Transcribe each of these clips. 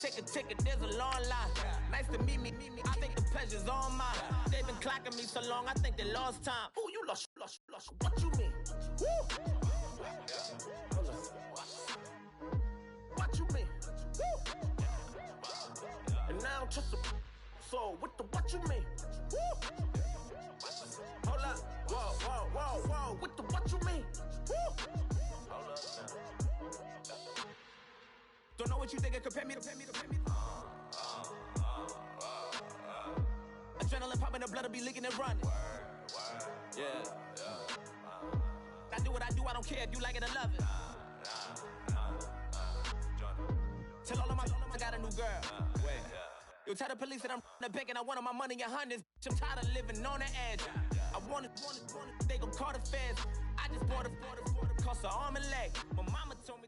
Take a ticket, there's a long line. Nice to meet me. I think the pleasure's all mine. They've been clocking me so long, I think they lost time. Ooh, you lost. What you mean? Woo! What you mean? Woo! And now just a so with the what you mean? Woo! Hold up. Whoa. With the what you mean? Woo! Hold up now. Don't know what you think, compare me to. Adrenaline popping, the blood will be leaking and running. Yeah. I do what I do, I don't care if you like it or love it. Tell all of my I got a new girl. Yo, tell the police that I'm the bank and I want all my money in hundreds. I'm tired of living on the edge. I want it, they gon' call the feds. I just bought a cost an arm and leg. My mama told me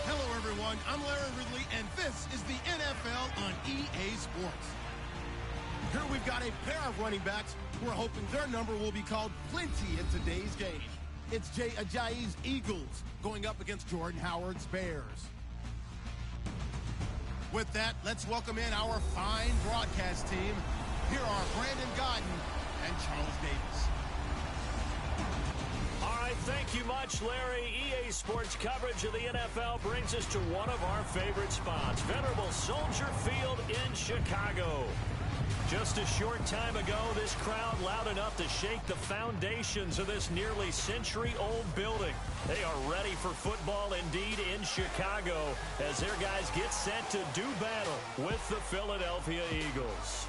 Hello, everyone. I'm Larry Ridley, and this is the NFL on EA Sports. Here we've got a pair of running backs who are hoping their number will be called plenty in today's game. It's Jay Ajayi's Eagles going up against Jordan Howard's Bears. With that, let's welcome in our fine broadcast team. Here are Brandon Gaudin and Charles Davis. All right, thank you much, Larry. EA Sports coverage of the NFL brings us to one of our favorite spots, venerable Soldier Field in Chicago. Just a short time ago, this crowd loud enough to shake the foundations of this nearly century-old building. They are ready for football indeed in Chicago as their guys get set to do battle with the Philadelphia Eagles.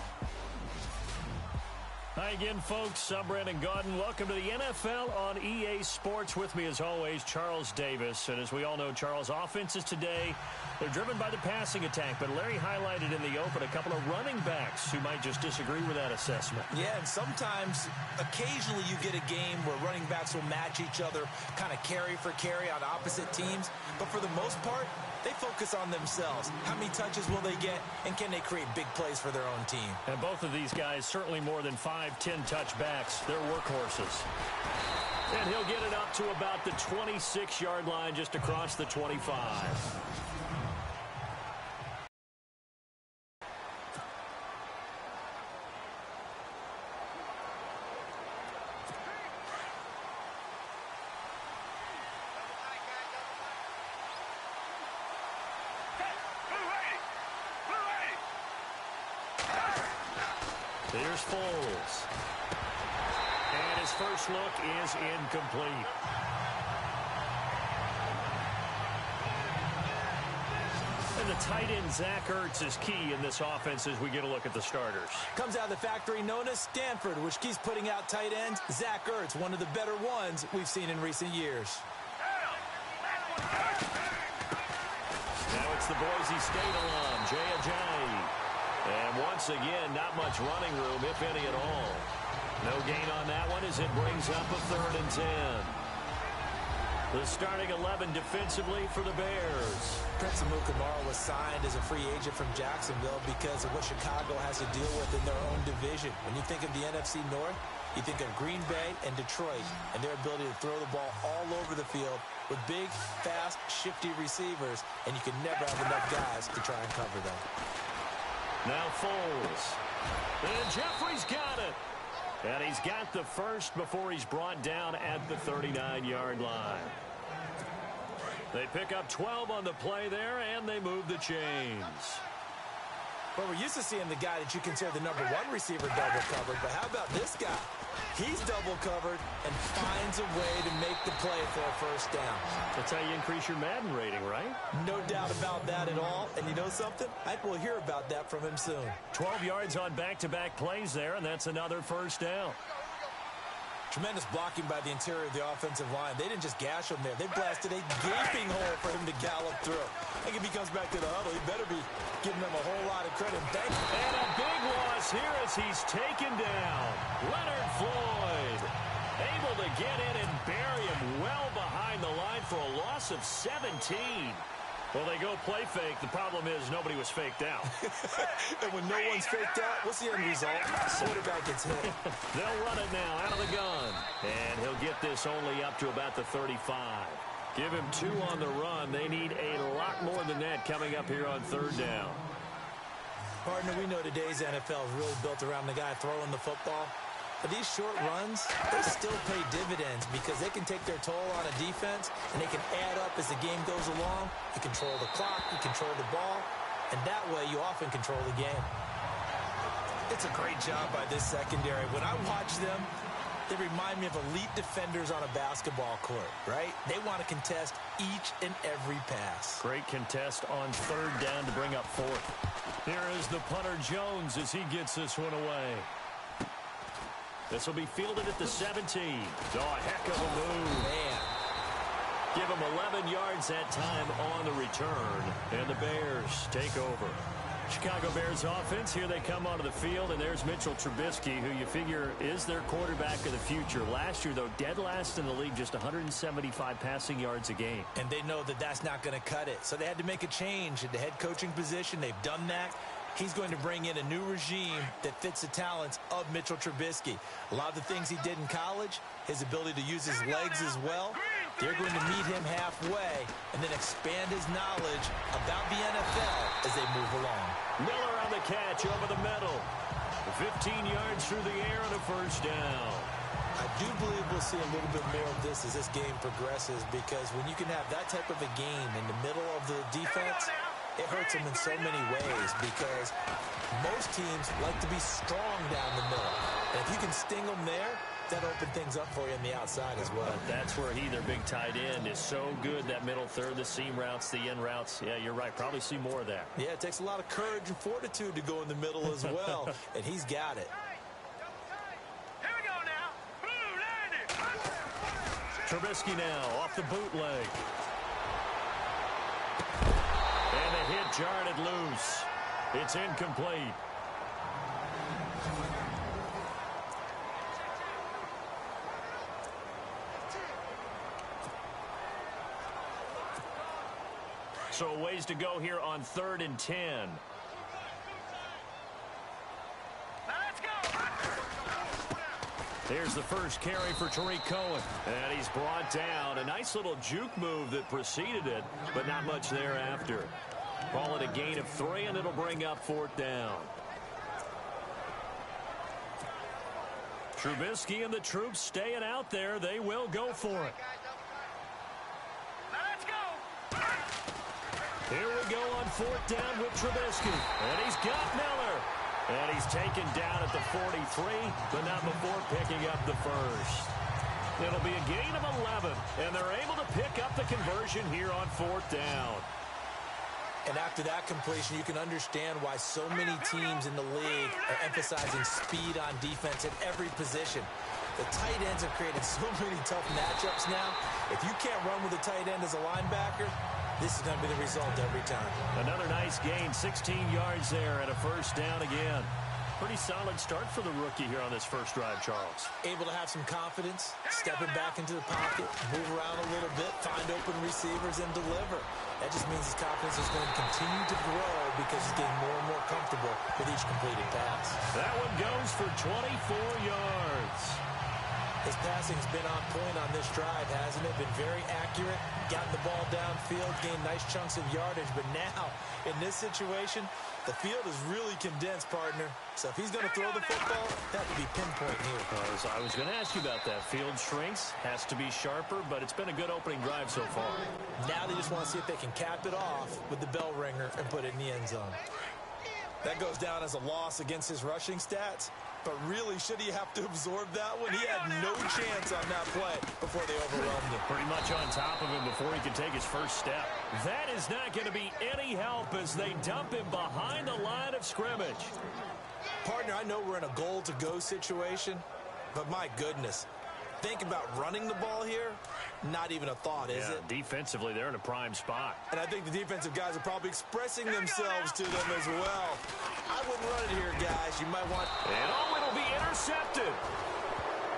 Hi again, folks. I'm Brandon Gaudin. Welcome to the NFL on EA Sports. With me, as always, Charles Davis. And as we all know, Charles, offenses today, they're driven by the passing attack. But Larry highlighted in the open a couple of running backs who might just disagree with that assessment. Yeah, and sometimes, occasionally you get a game where running backs will match each other, kind of carry for carry on opposite teams. But for the most part, they focus on themselves. How many touches will they get, and can they create big plays for their own team? And both of these guys, certainly more than 5-10 touchbacks. They're workhorses. And he'll get it up to about the 26-yard line, just across the 25. Here's Foles. And his first look is incomplete. And the tight end, Zach Ertz, is key in this offense as we get a look at the starters. Comes out of the factory known as Stanford, which keeps putting out tight ends. Zach Ertz, one of the better ones we've seen in recent years. Now it's the Boise State alum, Jay Ajayi. And once again, not much running room, if any at all. No gain on that one as it brings up a 3rd and 10. The starting 11 defensively for the Bears. Prince Amukamara was signed as a free agent from Jacksonville because of what Chicago has to deal with in their own division. When you think of the NFC North, you think of Green Bay and Detroit and their ability to throw the ball all over the field with big, fast, shifty receivers, and you can never have enough guys to try and cover them. Now Foles. And Jeffrey's got it. And he's got the first before he's brought down at the 39-yard line. They pick up 12 on the play there, and they move the chains. Well, we're used to seeing the guy that you consider the #1 receiver double covered, but how about this guy? He's double covered and finds a way to make the play for a first down. That's how you increase your Madden rating, right? No doubt about that at all. And you know something? I think we'll hear about that from him soon. 12 yards on back-to-back plays there, and that's another first down. Tremendous blocking by the interior of the offensive line. They didn't just gash him there. They blasted a gaping hole for him to gallop through. I think if he comes back to the huddle, he better be giving them a whole lot of credit. And a big loss here as he's taken down. Leonard Floyd able to get in and bury him well behind the line for a loss of 17. Well, they go play fake. The problem is nobody was faked out. And when no one's faked out, what's the end result? Quarterback gets hit. They'll run it now out of the gun. And he'll get this only up to about the 35. Give him 2 on the run. They need a lot more than that coming up here on 3rd down. Partner, we know today's NFL is really built around the guy throwing the football. But these short runs, they still pay dividends because they can take their toll on a defense, and they can add up as the game goes along. You control the clock, you control the ball, and that way you often control the game. It's a great job by this secondary. When I watch them, they remind me of elite defenders on a basketball court, right? They want to contest each and every pass. Great contest on 3rd down to bring up 4th. Here is the punter Jones as he gets this one away. This will be fielded at the 17. Oh, a heck of a move. Man. Give him 11 yards that time on the return. And the Bears take over. Chicago Bears offense, here they come onto the field, and there's Mitchell Trubisky, who you figure is their quarterback of the future. Last year, though, dead last in the league, just 175 passing yards a game. And they know that that's not going to cut it, so they had to make a change at the head coaching position. They've done that. He's going to bring in a new regime that fits the talents of Mitchell Trubisky. A lot of the things he did in college, his ability to use his legs as well, they're going to meet him halfway and then expand his knowledge about the NFL as they move along. Miller on the catch over the middle. 15 yards through the air on a 1st down. I do believe we'll see a little bit more of this as this game progresses, because when you can have that type of a game in the middle of the defense, it hurts them in so many ways, because most teams like to be strong down the middle. And if you can sting them there, that open things up for you on the outside as well. That's where their big tight end, is so good. That middle third, the seam routes, the in routes. Yeah, you're right. Probably see more of that. Yeah, it takes a lot of courage and fortitude to go in the middle as well, and he's got it. Here we go now. Trubisky now off the bootleg. And the hit jarred it loose. It's incomplete. So a ways to go here on 3rd and 10. Let's go. Here's the first carry for Tariq Cohen. And he's brought down. A nice little juke move that preceded it, but not much thereafter. Call it a gain of 3, and it'll bring up 4th down. Trubisky and the troops staying out there. They will go for it. Here we go on 4th down with Trubisky. And he's got Miller. And he's taken down at the 43, but not before picking up the first. It'll be a gain of 11, and they're able to pick up the conversion here on 4th down. And after that completion, you can understand why so many teams in the league are emphasizing speed on defense at every position. The tight ends have created so many tough matchups now. If you can't run with a tight end as a linebacker, this is going to be the result every time. Another nice gain, 16 yards there, and a 1st down again. Pretty solid start for the rookie here on this first drive, Charles. Able to have some confidence, stepping back into the pocket, move around a little bit, find open receivers, and deliver. That just means his confidence is going to continue to grow because he's getting more and more comfortable with each completed pass. That one goes for 24 yards. His passing's been on point on this drive, hasn't it? Been very accurate, gotten the ball downfield, gained nice chunks of yardage. But now, in this situation, the field is really condensed, partner. So if he's going to throw the football, that would be pinpoint here. I was going to ask you about that. Field shrinks, has to be sharper, but it's been a good opening drive so far. Now they just want to see if they can cap it off with the bell ringer and put it in the end zone. That goes down as a loss against his rushing stats. But really, should he have to absorb that one? He had no chance on that play before they overwhelmed him. Pretty much on top of him before he could take his first step. That is not going to be any help as they dump him behind the line of scrimmage. Partner, I know we're in a goal-to-go situation, but my goodness, think about running the ball here. Not even a thought, is it? Defensively, they're in a prime spot. And I think the defensive guys are probably expressing themselves to them as well. I wouldn't run it here, guys. You might want... And it'll be intercepted.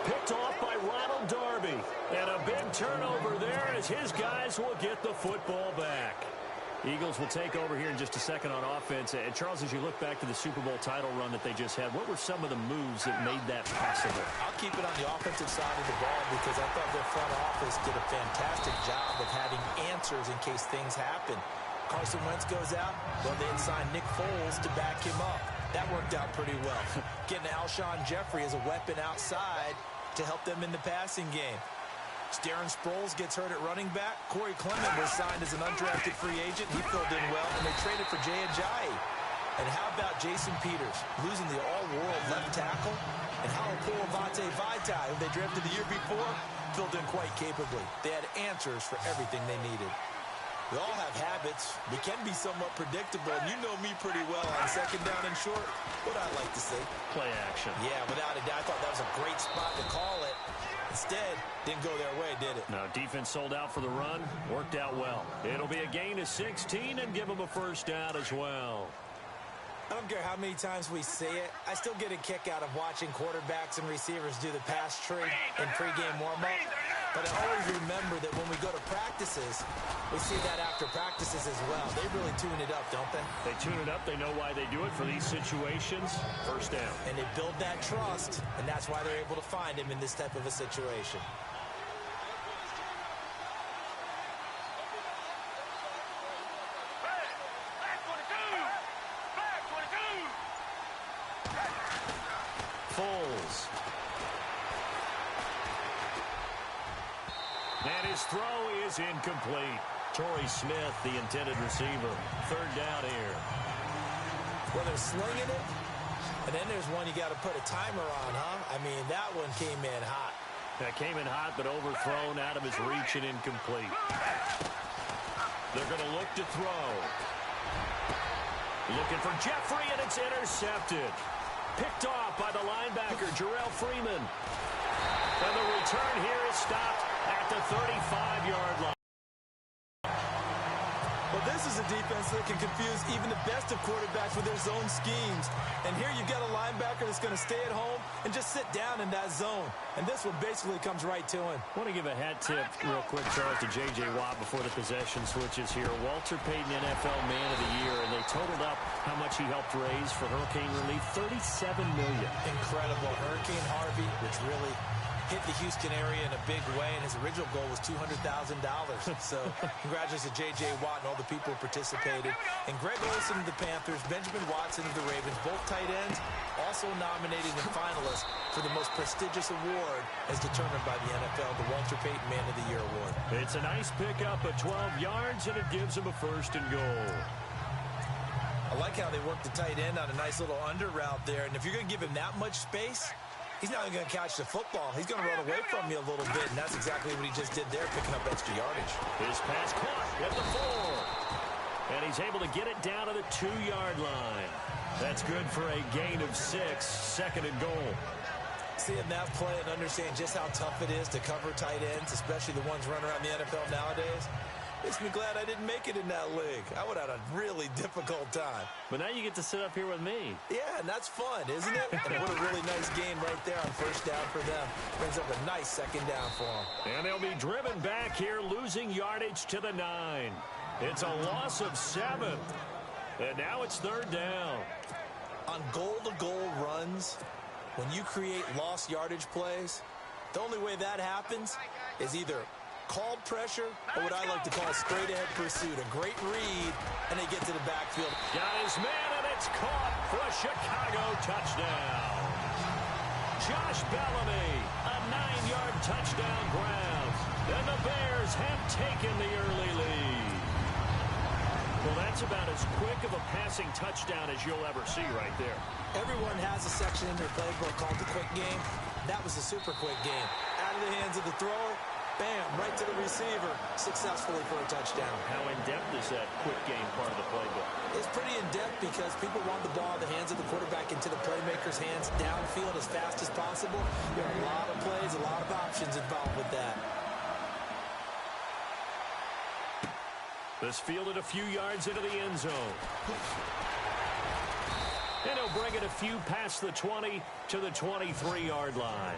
Picked off by Ronald Darby. And a big turnover there as his guys will get the football back. Eagles will take over here in just a second on offense. And Charles, as you look back to the Super Bowl title run that they just had, what were some of the moves that made that possible? I'll keep it on the offensive side of the ball because I thought their front office did a fantastic job of having answers in case things happen. Carson Wentz goes out, well, they had signed Nick Foles to back him up. That worked out pretty well. Getting Alshon Jeffrey as a weapon outside to help them in the passing game. Darren Sproles gets hurt at running back. Corey Clement was signed as an undrafted free agent. He filled in well, and they traded for Jay Ajayi. And how about Jason Peters losing the all-world left tackle? And how Paul Avante Vaitai, who they drafted the year before, filled in quite capably. They had answers for everything they needed. We all have habits. We can be somewhat predictable, and you know me pretty well on second down and short. What I like to say. Play action. Yeah, without a doubt. I thought that was a great spot to call it. Instead, didn't go their way, did it? No, defense sold out for the run. Worked out well. It'll be a gain of 16 and give them a first down as well. I don't care how many times we see it. I still get a kick out of watching quarterbacks and receivers do the pass tree in pregame warm-up. But I always remember that when we go to practices, we see that after practices as well. They really tune it up, don't they? They tune it up. They know why they do it for these situations. First down. And they build that trust, and that's why they're able to find him in this type of a situation. Foles. And his throw is incomplete. Torrey Smith, the intended receiver. Third down here. Well, they're slinging it, and then there's one you got to put a timer on, huh? I mean, that one came in hot. That came in hot, but overthrown out of his reach and incomplete. They're going to look to throw. Looking for Jeffrey, and it's intercepted. Picked off by the linebacker, Jarrell Freeman. And the return here is stopped at the 35-yard line. Well, this is a defense that can confuse even the best of quarterbacks with their zone schemes. And here you've got a linebacker that's going to stay at home and just sit down in that zone. And this one basically comes right to him. I want to give a hat tip real quick, Charles, to J.J. Watt before the possession switches here. Walter Payton, NFL Man of the Year, and they totaled up how much he helped raise for hurricane relief, $37 million. Incredible. Hurricane Harvey, which really hit the Houston area in a big way, and his original goal was $200,000. So congratulations to J.J. Watt and all the people who participated. And Greg Olsen of the Panthers, Benjamin Watson of the Ravens, both tight ends, also nominated and finalists for the most prestigious award as determined by the NFL, the Walter Payton Man of the Year Award. It's a nice pickup of 12 yards, and it gives him a first and goal. I like how they work the tight end on a nice little under route there. And if you're going to give him that much space, he's not even going to catch the football. He's going to run away from you a little bit, and that's exactly what he just did there, picking up extra yardage. His pass caught at the 4. And he's able to get it down to the 2-yard line. That's good for a gain of 6, second and goal. Seeing that play and understand just how tough it is to cover tight ends, especially the ones running around the NFL nowadays, makes me glad I didn't make it in that league. I would have had a really difficult time. But now you get to sit up here with me. Yeah, and that's fun, isn't it? And what a really nice game right there on first down for them. Brings up a nice second down for them. And they'll be driven back here, losing yardage to the 9. It's a loss of 7. And now it's third down. On goal-to-goal runs, when you create lost yardage plays, the only way that happens is either called pressure or what I like to call straight-ahead pursuit. A great read, and they get to the backfield. Got his man, and it's caught for a Chicago touchdown. Josh Bellamy, a 9-yard touchdown grab. And the Bears have taken the early lead. Well, that's about as quick of a passing touchdown as you'll ever see right there. Everyone has a section in their playbook called the quick game. That was a super quick game. Out of the hands of the thrower, bam, right to the receiver, successfully for a touchdown. How in-depth is that quick game part of the playbook? It's pretty in-depth because people want the ball in the hands of the quarterback into the playmaker's hands downfield as fast as possible. There are a lot of plays, a lot of options involved with that. This fielded a few yards into the end zone. And he'll bring it a few past the 20 to the 23-yard line.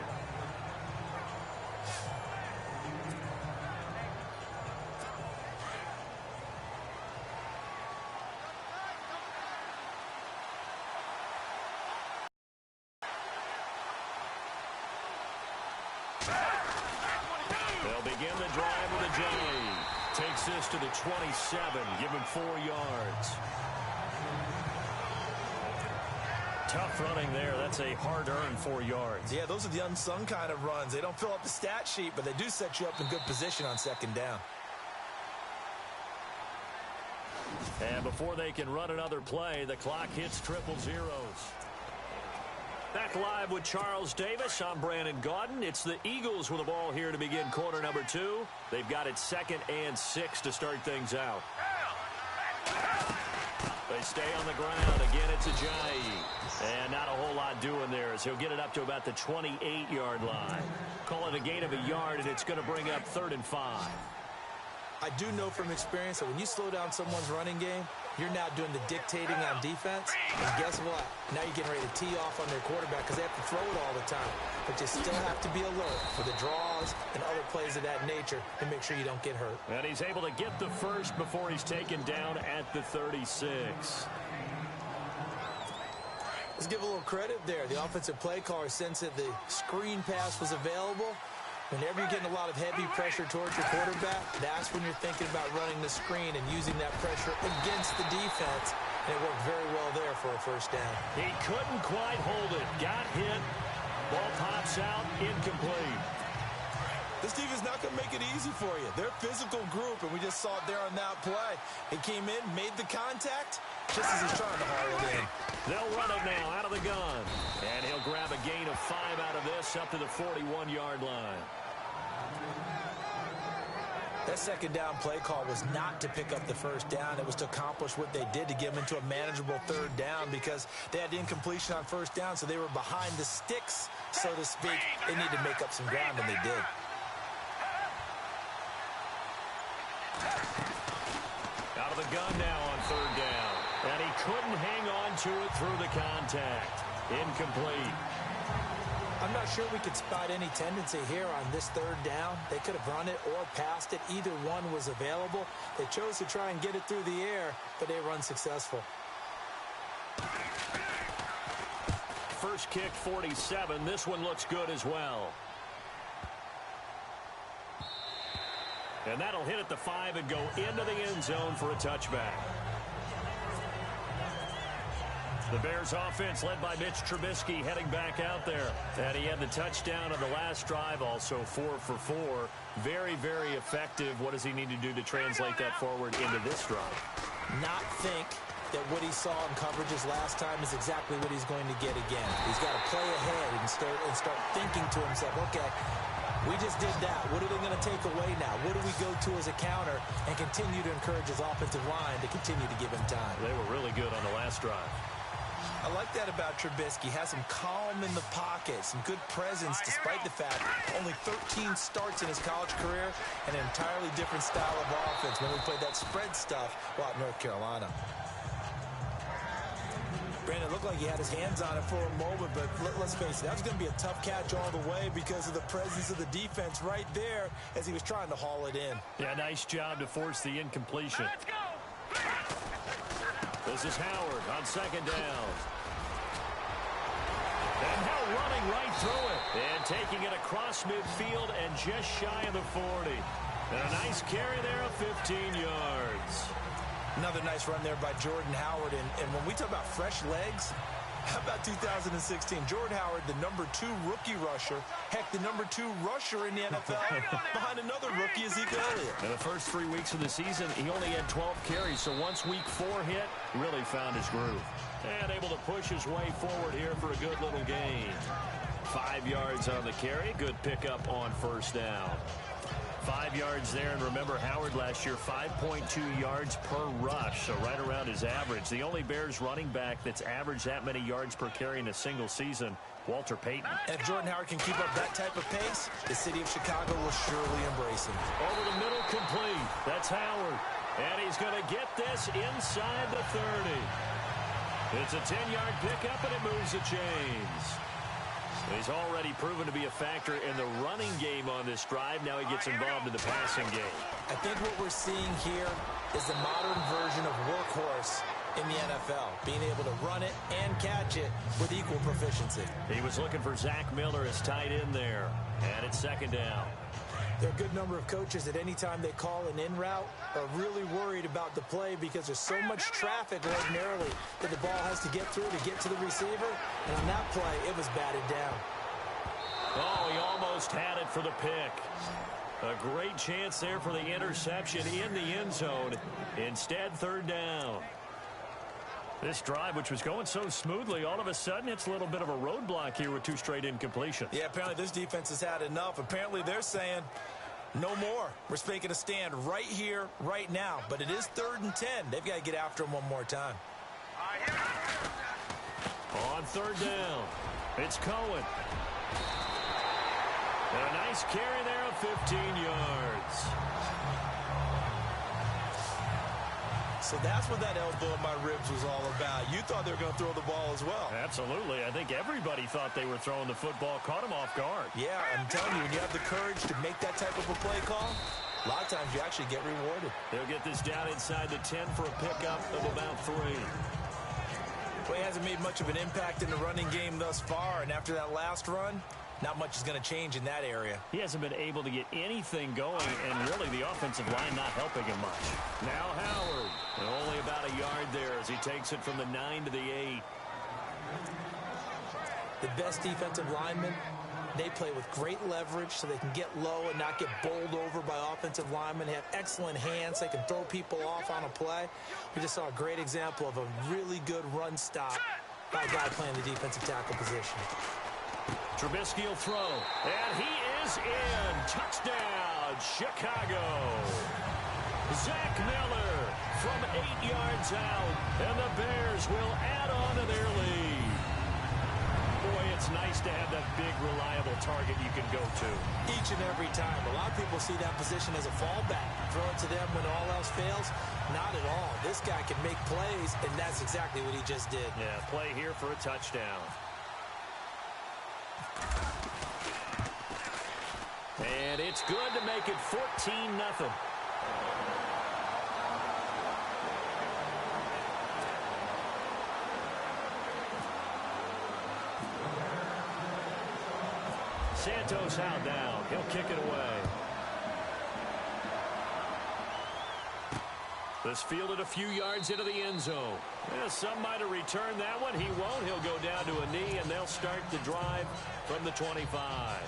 this to the 27. Give him 4 yards. Tough running there. That's a hard-earned 4 yards. Yeah, those are the unsung kind of runs. They don't fill up the stat sheet, but they do set you up in good position on second down. And before they can run another play, the clock hits triple zeros. Back live with Charles Davis. I'm Brandon Gaudin. It's the Eagles with the ball here to begin quarter number 2. They've got it 2nd and 6 to start things out. They stay on the ground. Again, it's Ajayi. And not a whole lot doing there as he'll get it up to about the 28-yard line. Call it a gain of a yard, and it's going to bring up 3rd and 5. I do know from experience that when you slow down someone's running game, you're now doing the dictating on defense. And guess what? Now you're getting ready to tee off on their quarterback because they have to throw it all the time. But you still have to be alert for the draws and other plays of that nature to make sure you don't get hurt. And he's able to get the first before he's taken down at the 36. Let's give a little credit there. The offensive play caller sensed that the screen pass was available. Whenever you're getting a lot of heavy pressure towards your quarterback, that's when you're thinking about running the screen and using that pressure against the defense. And it worked very well there for a first down. He couldn't quite hold it. Got hit. Ball pops out. Incomplete. This defense is not going to make it easy for you. They're a physical group, and we just saw it there on that play. He came in, made the contact, just as he's trying to haul it in. They'll run it now out of the gun. And he'll grab a gain of 5 out of this up to the 41-yard line. That second down play call was not to pick up the first down. It was to accomplish what they did to get them into a manageable 3rd down because they had incompletion on first down, so they were behind the sticks, so to speak. They needed to make up some ground, and they did. Out of the gun now on 3rd down. And he couldn't hang on to it through the contact. Incomplete. I'm not sure we could spot any tendency here on this 3rd down. They could have run it or passed it. Either one was available. They chose to try and get it through the air, but they were unsuccessful. First kick, 47. This one looks good as well. And that'll hit at the 5 and go into the end zone for a touchback. The Bears offense led by Mitch Trubisky heading back out there. And he had the touchdown on the last drive, also 4 for 4. Very, very effective. What does he need to do to translate that forward into this drive? Not think that what he saw in coverages last time is exactly what he's going to get again. He's got to play ahead and start thinking to himself, okay, we just did that. What are they going to take away now? What do we go to as a counter? And continue to encourage his offensive line to continue to give him time. They were really good on the last drive. I like that about Trubisky. Has him calm in the pocket, some good presence despite the fact only 13 starts in his college career and an entirely different style of offense when we played that spread stuff while at North Carolina. Brandon looked like he had his hands on it for a moment, but let's face it, that was going to be a tough catch all the way because of the presence of the defense right there as he was trying to haul it in. Yeah, nice job to force the incompletion. Let's go. This is Howard on 2nd down. And now running right through it. And taking it across midfield and just shy of the 40. And a nice carry there of 15 yards. Another nice run there by Jordan Howard. And when we talk about fresh legs, how about 2016? Jordan Howard, the #2 rookie rusher. Heck, the #2 rusher in the NFL behind another rookie, Ezekiel Elliott. In the first 3 weeks of the season, he only had 12 carries. So once week 4 hit, really found his groove. And able to push his way forward here for a good little gain. 5 yards on the carry. Good pickup on first down. 5 yards there, and remember Howard last year, 5.2 yards per rush, so right around his average. The only Bears running back that's averaged that many yards per carry in a single season, Walter Payton. And if Jordan Howard can keep up that type of pace, the city of Chicago will surely embrace him. Over the middle, complete. That's Howard. And he's going to get this inside the 30. It's a 10-yard pickup, and it moves the chains. He's already proven to be a factor in the running game on this drive. Now he gets involved in the passing game. I think what we're seeing here is the modern version of workhorse in the NFL, being able to run it and catch it with equal proficiency. He was looking for Zach Miller as tight end there, and it's 2nd down. There are a good number of coaches that any time they call an in route are really worried about the play because there's so much traffic ordinarily that the ball has to get through to get to the receiver. And on that play, it was batted down. Oh, he almost had it for the pick. A great chance there for the interception in the end zone. Instead, third down. This drive, which was going so smoothly, all of a sudden it's a little bit of a roadblock here with 2 straight incompletions. Yeah, apparently this defense has had enough. Apparently they're saying no more. We're making a stand right here, right now. But it is 3rd and 10. They've got to get after him one more time. On third down, it's Cohen. And a nice carry there of 15 yards. So that's what that elbow in my ribs was all about. You thought they were going to throw the ball as well. Absolutely. I think everybody thought they were throwing the football, caught him off guard. Yeah, I'm telling you, when you have the courage to make that type of a play call, a lot of times you actually get rewarded. They'll get this down inside the 10 for a pickup of about 3. Well, he hasn't made much of an impact in the running game thus far, and after that last run, not much is going to change in that area. He hasn't been able to get anything going, and really the offensive line not helping him much. Now Howard, and only about a yard there as he takes it from the 9 to the 8. The best defensive linemen, they play with great leverage so they can get low and not get bowled over by offensive linemen. They have excellent hands. They can throw people off on a play. We just saw a great example of a really good run stop by a guy playing the defensive tackle position. Trubisky will throw, and he is in. Touchdown, Chicago. Zach Miller from 8 yards out, and the Bears will add on to their lead. Boy, it's nice to have that big, reliable target you can go to. Each and every time. A lot of people see that position as a fallback. Throw it to them when all else fails. Not at all. This guy can make plays, and that's exactly what he just did. Yeah, play here for a touchdown. And it's good to make it 14-0. Santos out now. He'll kick it away. This fielded a few yards into the end zone. Yeah, some might have returned that one. He won't. He'll go down to a knee, and they'll start the drive from the 25.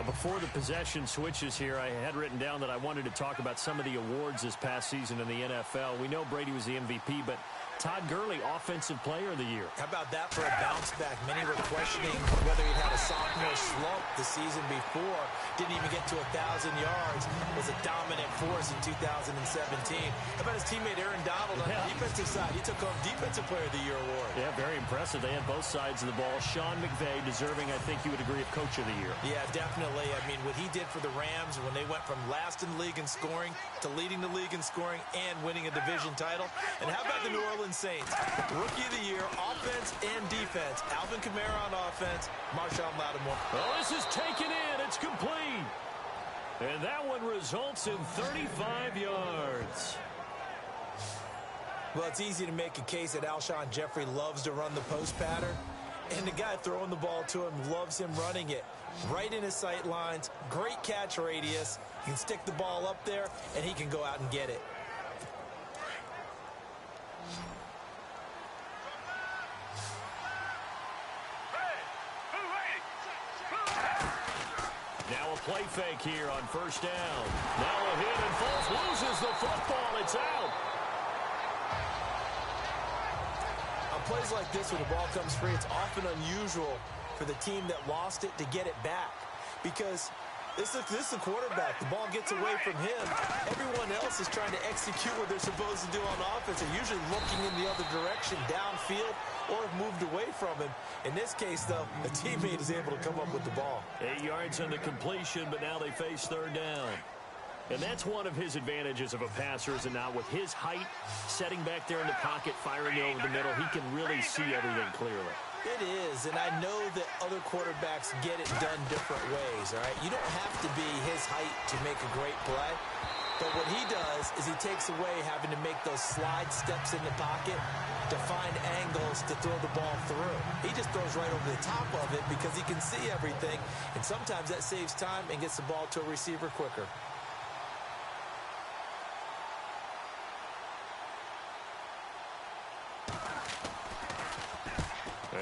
Before the possession switches here, I had written down that I wanted to talk about some of the awards this past season in the NFL. We know Brady was the MVP, but Todd Gurley, Offensive Player of the Year. How about that for a bounce back? Many were questioning whether he'd had a sophomore slump the season before. Didn't even get to 1,000 yards. Was a dominant force in 2017. How about his teammate Aaron Donald on the defensive side? He took home Defensive Player of the Year award. Yeah, very impressive. They had both sides of the ball. Sean McVay deserving, I think you would agree, of Coach of the Year. Yeah, definitely. I mean, what he did for the Rams when they went from last in the league in scoring to leading the league in scoring and winning a division title. And how about the New Orleans Saints? Rookie of the Year, offense and defense. Alvin Kamara on offense, Marshawn Lattimore. Well, this is taken in. It's complete. And that one results in 35 yards. Well, it's easy to make a case that Alshon Jeffrey loves to run the post pattern. And the guy throwing the ball to him loves him running it. Right in his sight lines. Great catch radius. He can stick the ball up there, and he can go out and get it. Now a play fake here on first down. Now a hit and Foles loses the football. It's out. On plays like this when the ball comes free, it's often unusual for the team that lost it to get it back. Because this is the quarterback. The ball gets away from him. Everyone else is trying to execute what they're supposed to do on offense. They're usually looking in the other direction, downfield, or have moved away from him. In this case, though, the teammate is able to come up with the ball. 8 yards on the completion, but now they face third down. And that's one of his advantages of a passer, is it not? With his height, setting back there in the pocket, firing it over the middle, he can really see everything clearly. It is, and I know that other quarterbacks get it done different ways, all right? You don't have to be his height to make a great play. But what he does is he takes away having to make those slide steps in the pocket to find angles to throw the ball through. He just throws right over the top of it because he can see everything, and sometimes that saves time and gets the ball to a receiver quicker.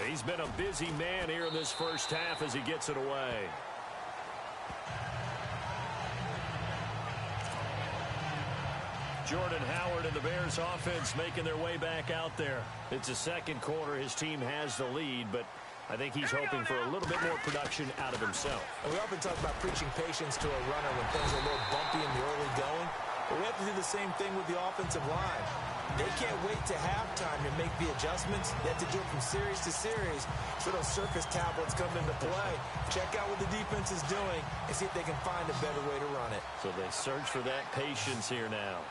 He's been a busy man here in this first half as he gets it away. Jordan Howard and the Bears offense making their way back out there. It's the second quarter. His team has the lead, but I think he's hoping for a little bit more production out of himself. And we often talk about preaching patience to a runner when things are a little bumpy in the early going, but we have to do the same thing with the offensive line. They can't wait to halftime to make the adjustments. They have to do it from series to series so those surface tablets come into play. Check out what the defense is doing and see if they can find a better way to run it. So they search for that patience here now.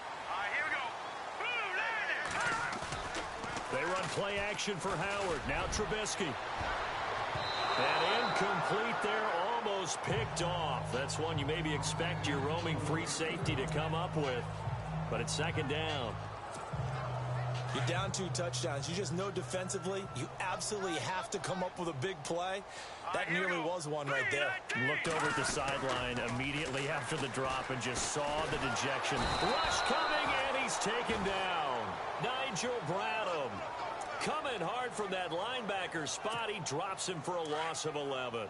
They run play action for Howard. Now Trubisky. And incomplete there, almost picked off. That's one you maybe expect your roaming free safety to come up with. But it's second down. You're down 2 touchdowns. You just know defensively you absolutely have to come up with a big play. That nearly was one right there. Looked over at the sideline immediately after the drop and just saw the dejection. Rush coming, and he's taken down. Nigel Bradham coming hard from that linebacker spot. He drops him for a loss of 11.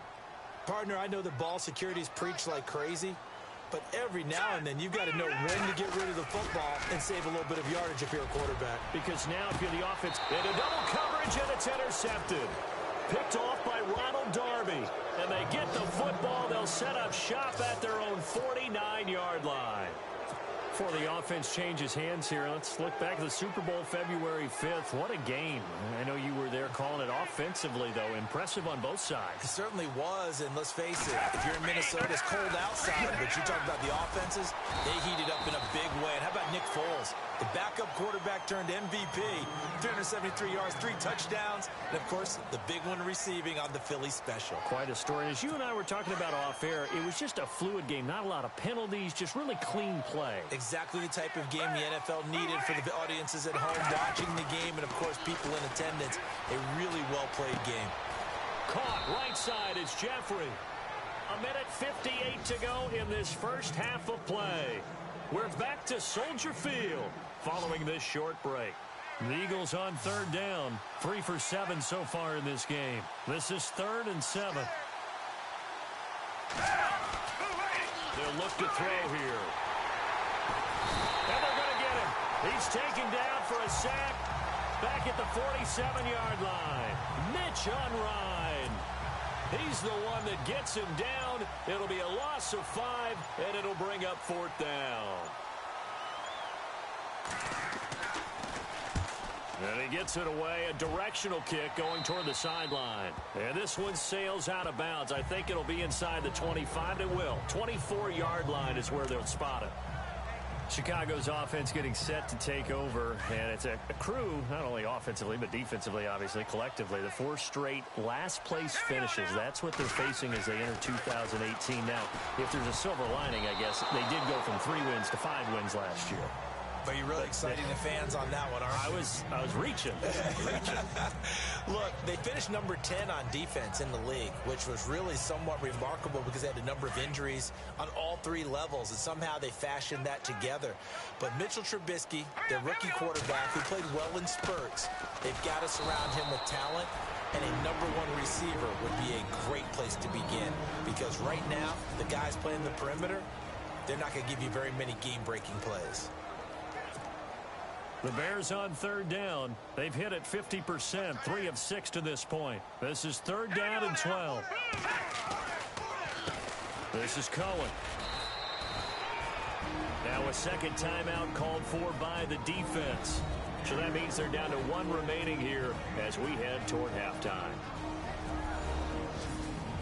Partner, I know the ball security's preached like crazy, but every now and then you've got to know when to get rid of the football and save a little bit of yardage if you're a quarterback. Because now if you're the offense, into double coverage, and it's intercepted. Picked off by Ronald Darby. And they get the football. They'll set up shop at their own 49-yard line. Before the offense changes hands here, let's look back at the Super Bowl February 5th. What a game. I know you were there calling it offensively, though. Impressive on both sides. It certainly was, and let's face it, if you're in Minnesota, it's cold outside, but you talk about the offenses, they heated up in a big way. And how about Nick Foles? The backup quarterback turned MVP, 373 yards, 3 touchdowns, and, of course, the big one receiving on the Philly special. Quite a story. As you and I were talking about off air, it was just a fluid game. Not a lot of penalties, just really clean play. Exactly the type of game the NFL needed for the audiences at home watching the game and, of course, people in attendance. A really well-played game. Caught right side is Jeffrey. 1:58 to go in this first half of play. We're back to Soldier Field following this short break. The Eagles on third down. 3 for 7 so far in this game. This is 3rd and 7. They'll look to throw here. And they're going to get him. He's taken down for a sack back at the 47-yard line. Mitch Unrein. He's the one that gets him down. It'll be a loss of 5, and it'll bring up 4th down. And he gets it away, a directional kick going toward the sideline. And this one sails out of bounds. I think it'll be inside the 25. It will. 24-yard line is where they'll spot it. Chicago's offense getting set to take over, and it's a crew, not only offensively, but defensively, obviously, collectively. The 4 straight last-place finishes. That's what they're facing as they enter 2018. Now, if there's a silver lining, I guess, they did go from 3 wins to 5 wins last year. But you're really exciting the fans on that one, aren't you? I was reaching. Look, they finished number 10 on defense in the league, which was really somewhat remarkable because they had a number of injuries on all 3 levels, and somehow they fashioned that together. But Mitchell Trubisky, their rookie quarterback, who played well in spurts, they've got to surround him with talent, and a number 1 receiver would be a great place to begin because right now, the guys playing the perimeter, they're not going to give you very many game-breaking plays. The Bears on third down. They've hit it 50%, 3 of 6 to this point. This is 3rd down and 12. This is Cohen. Now a second timeout called for by the defense. So that means they're down to 1 remaining here as we head toward halftime.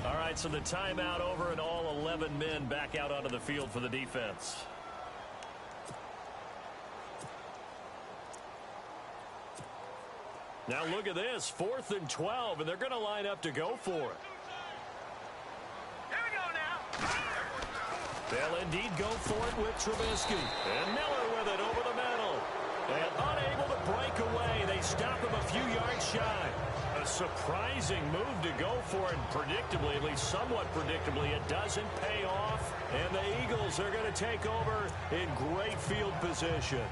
All right, so the timeout over and all 11 men back out onto the field for the defense. Now look at this, 4th and 12, and they're going to line up to go for it. Here we go now. They'll indeed go for it with Trubisky. And Miller with it over the middle. And unable to break away. They stop him a few yards shy. A surprising move to go for it. Predictably, at least somewhat predictably, it doesn't pay off. And the Eagles are going to take over in great field position.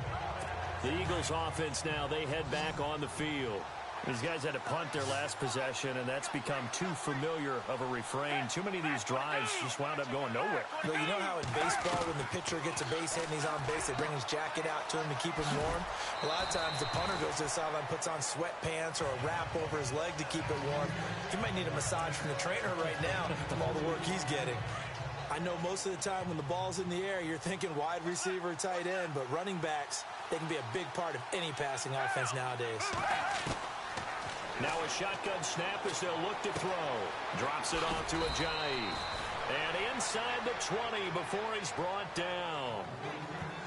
The Eagles offense now, they head back on the field. These guys had to punt their last possession, and that's become too familiar of a refrain. Too many of these drives just wound up going nowhere. Well, you know how in baseball, when the pitcher gets a base hit and he's on base, they bring his jacket out to him to keep him warm? A lot of times the punter goes to the sideline, puts on sweatpants or a wrap over his leg to keep it warm. He might need a massage from the trainer right now from all the work he's getting. I know most of the time when the ball's in the air, you're thinking wide receiver, tight end, but running backs, they can be a big part of any passing offense nowadays. Now a shotgun snap as they'll look to throw. Drops it off to Ajayi. And inside the 20 before he's brought down.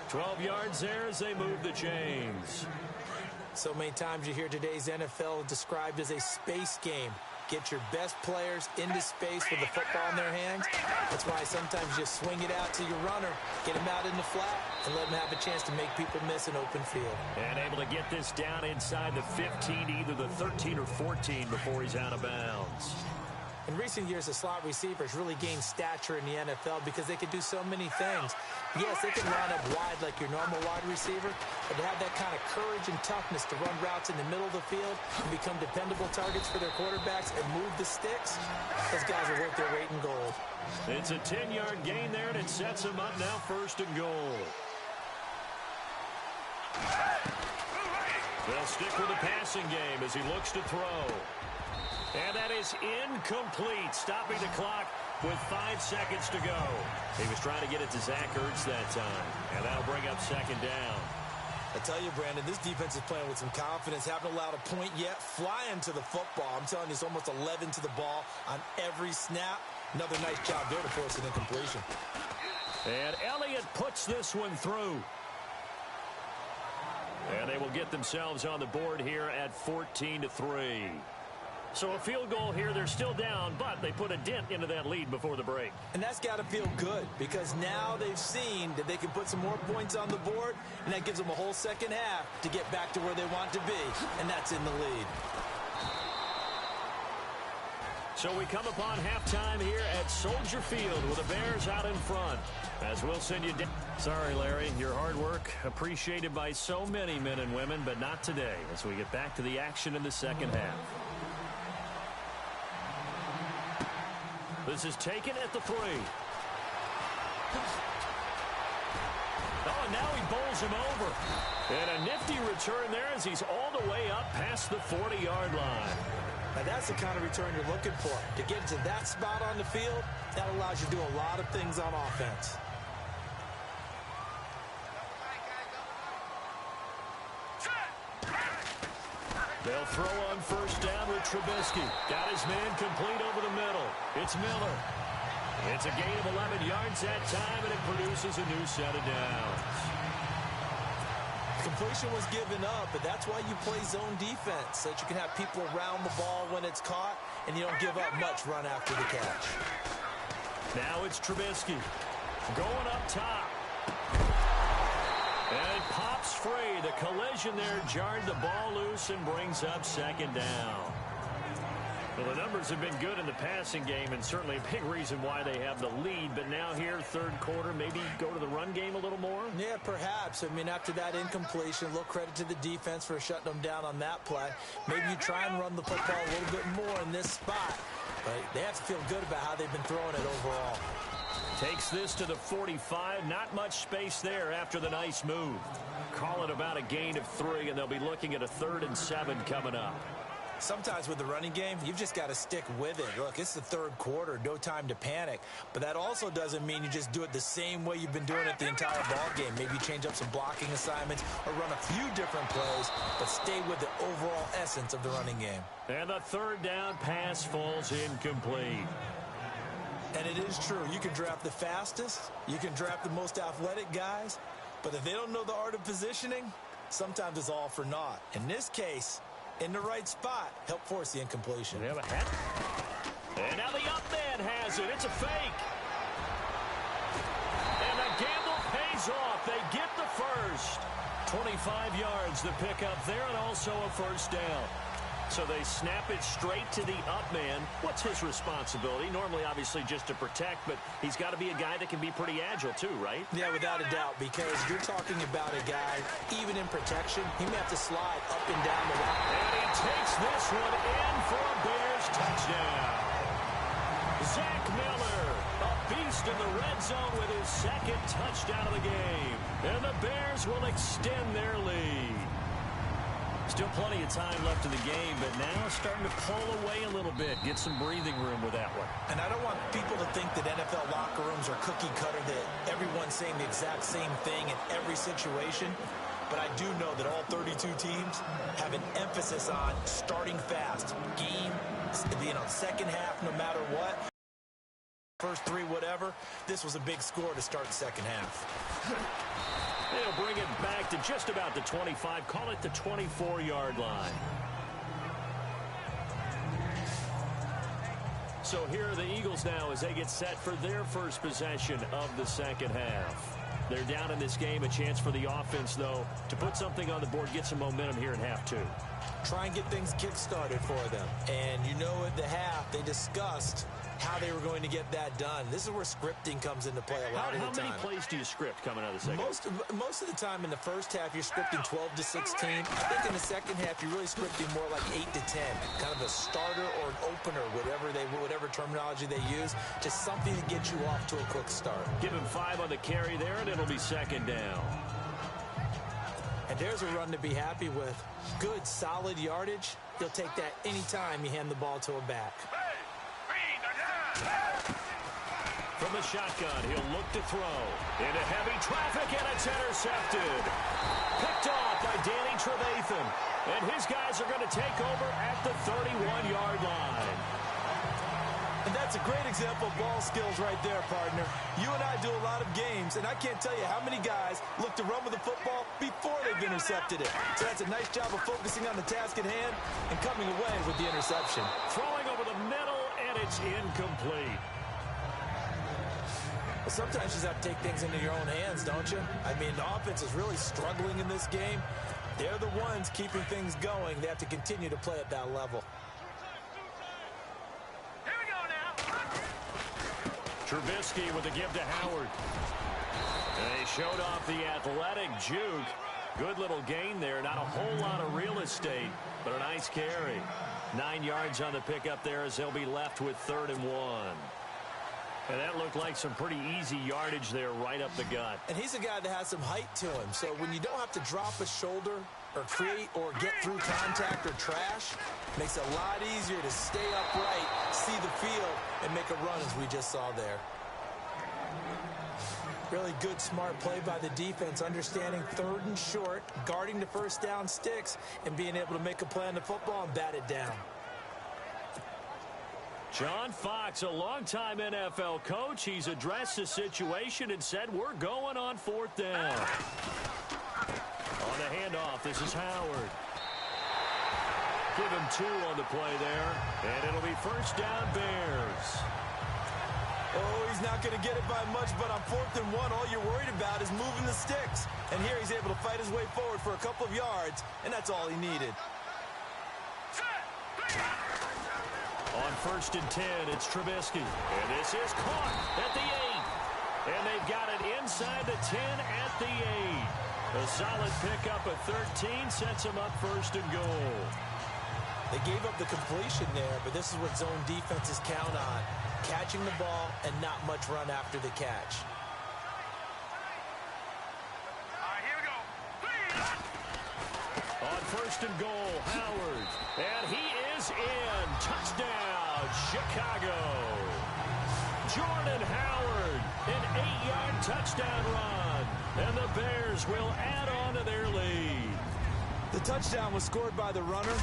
12 yards there as they move the chains. So many times you hear today's NFL described as a space game. Get your best players into space with the football in their hands. That's why sometimes you just swing it out to your runner, get him out in the flat, and let him have a chance to make people miss an open field. And able to get this down inside the 15, either the 13 or 14 before he's out of bounds. In recent years, the slot receivers really gained stature in the NFL because they could do so many things. Yes, they can line up wide like your normal wide receiver, but to have that kind of courage and toughness to run routes in the middle of the field and become dependable targets for their quarterbacks and move the sticks, those guys are worth their weight in gold. It's a 10-yard gain there, and it sets them up now 1st and goal. They'll stick with the passing game as he looks to throw. And that is incomplete, stopping the clock with 5 seconds to go. He was trying to get it to Zach Ertz that time, and that'll bring up 2nd down. I tell you, Brandon, this defense is playing with some confidence. Haven't allowed a point yet. Flying to the football. I'm telling you, it's almost 11 to the ball on every snap. Another nice job there to force an incompletion. And Elliott puts this one through. And they will get themselves on the board here at 14-3. So a field goal here, they're still down, but they put a dent into that lead before the break. And that's got to feel good because now they've seen that they can put some more points on the board, and that gives them a whole second half to get back to where they want to be, and that's in the lead. So we come upon halftime here at Soldier Field with the Bears out in front. As we'll send you down. Sorry, Larry, your hard work appreciated by so many men and women, but not today as we get back to the action in the second half. This is taken at the 3. Oh, and now he bowls him over. And a nifty return there as he's all the way up past the 40-yard line. Now that's the kind of return you're looking for. To get to that spot on the field, that allows you to do a lot of things on offense. They'll throw on 1st down with Trubisky. Got his man complete over the middle. It's Miller. It's a gain of 11 yards that time, and it produces a new set of downs. Completion was given up, but that's why you play zone defense, so that you can have people around the ball when it's caught, and you don't give up much run after the catch. Now it's Trubisky going up top. And it pops free. The collision there jarred the ball loose and brings up 2nd down. Well, the numbers have been good in the passing game, and certainly a big reason why they have the lead. But now here, 3rd quarter, maybe go to the run game a little more? Yeah, perhaps. I mean, after that incompletion, a little credit to the defense for shutting them down on that play. Maybe you try and run the football a little bit more in this spot. But they have to feel good about how they've been throwing it overall. Takes this to the 45. Not much space there after the nice move. Call it about a gain of 3, and they'll be looking at a 3rd and 7 coming up. Sometimes with the running game, you've just got to stick with it. Look, it's the 3rd quarter, no time to panic. But that also doesn't mean you just do it the same way you've been doing it the entire ball game. Maybe change up some blocking assignments or run a few different plays, but stay with the overall essence of the running game. And the 3rd down pass falls incomplete. And it is true. You can draft the fastest. You can draft the most athletic guys. But if they don't know the art of positioning, sometimes it's all for naught. In this case, in the right spot, help force the incompletion. They have a hat. And now the up man has it. It's a fake. goes off. They get the first. 25 yards the pickup there, and also a first down. So they snap it straight to the up man. What's his responsibility? Normally, obviously, just to protect, but he's got to be a guy that can be pretty agile too, right? Yeah, without a doubt, because you're talking about a guy, even in protection, he may have to slide up and down the route. And he takes this one in for a Bears touchdown. Zach Miller, a beast in the red zone with his second touchdown of the game. And the Bears will extend their lead. Still plenty of time left in the game, but now starting to pull away a little bit. Get some breathing room with that one. And I don't want people to think that NFL locker rooms are cookie cutter, that everyone's saying the exact same thing in every situation. But I do know that all 32 teams have an emphasis on starting fast. Game, second half, no matter what. First three, whatever. This was a big score to start the second half. They'll bring it back to just about the 25. Call it the 24-yard line. So here are the Eagles now as they get set for their first possession of the second half. They're down in this game. A chance for the offense, though, to put something on the board, get some momentum here in half two. Try and get things kick-started for them. And you know at the half, they discussed how they were going to get that done. This is where scripting comes into play a lot of the time. How many plays do you script coming out of the second? Most of the time in the first half, you're scripting 12 to 16. I think in the second half, you're really scripting more like 8 to 10. Kind of a starter or an opener, whatever terminology they use. Just something to get you off to a quick start. Give him 5 on the carry there, and it'll be second down. And there's a run to be happy with. Good, solid yardage. You'll take that anytime you hand the ball to a back. From the shotgun, he'll look to throw. Into heavy traffic, and it's intercepted. Picked off by Danny Trevathan. And his guys are going to take over at the 31-yard line. And that's a great example of ball skills right there, partner. You and I do a lot of games, and I can't tell you how many guys look to run with the football before they've intercepted it. So that's a nice job of focusing on the task at hand and coming away with the interception. Throwing over the middle, and it's incomplete. Well, sometimes you just have to take things into your own hands, don't you? I mean, the offense is really struggling in this game. They're the ones keeping things going. They have to continue to play at that level. Here we go now. Trubisky with the give to Howard. And they showed off the athletic juke. Good little gain there. Not a whole lot of real estate, but a nice carry. 9 yards on the pickup there as they'll be left with 3rd and 1. And that looked like some pretty easy yardage there right up the gut. And he's a guy that has some height to him. So when you don't have to drop a shoulder or create or get through contact or trash, makes it a lot easier to stay upright, see the field, and make a run as we just saw there. Really good, smart play by the defense, understanding 3rd and short, guarding the first down sticks, and being able to make a play on the football and bat it down. John Fox, a longtime NFL coach. He's addressed the situation and said, we're going on 4th down. On the handoff, this is Howard. Give him 2 on the play there, and it'll be first down Bears. Oh, he's not going to get it by much, but on 4th and 1, all you're worried about is moving the sticks. And here he's able to fight his way forward for a couple of yards, and that's all he needed. On 1st and 10, it's Trubisky. And this is caught at the 8. And they've got it inside the 10 at the 8. A solid pickup at 13 sets them up 1st and goal. They gave up the completion there, but this is what zone defenses count on. Catching the ball and not much run after the catch. All right, here we go. On 1st and goal, Howard. And he is in. Touchdown, Chicago. Jordan Howard, an 8-yard touchdown run. And the Bears will add on to their lead. The touchdown was scored by the runner,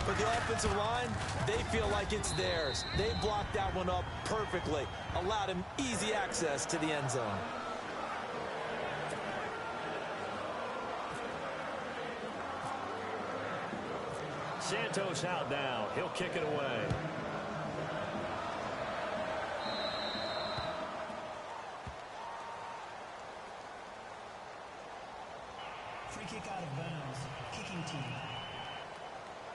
but the offensive line, they feel like it's theirs. They blocked that one up perfectly, allowed him easy access to the end zone. Santos out now. He'll kick it away.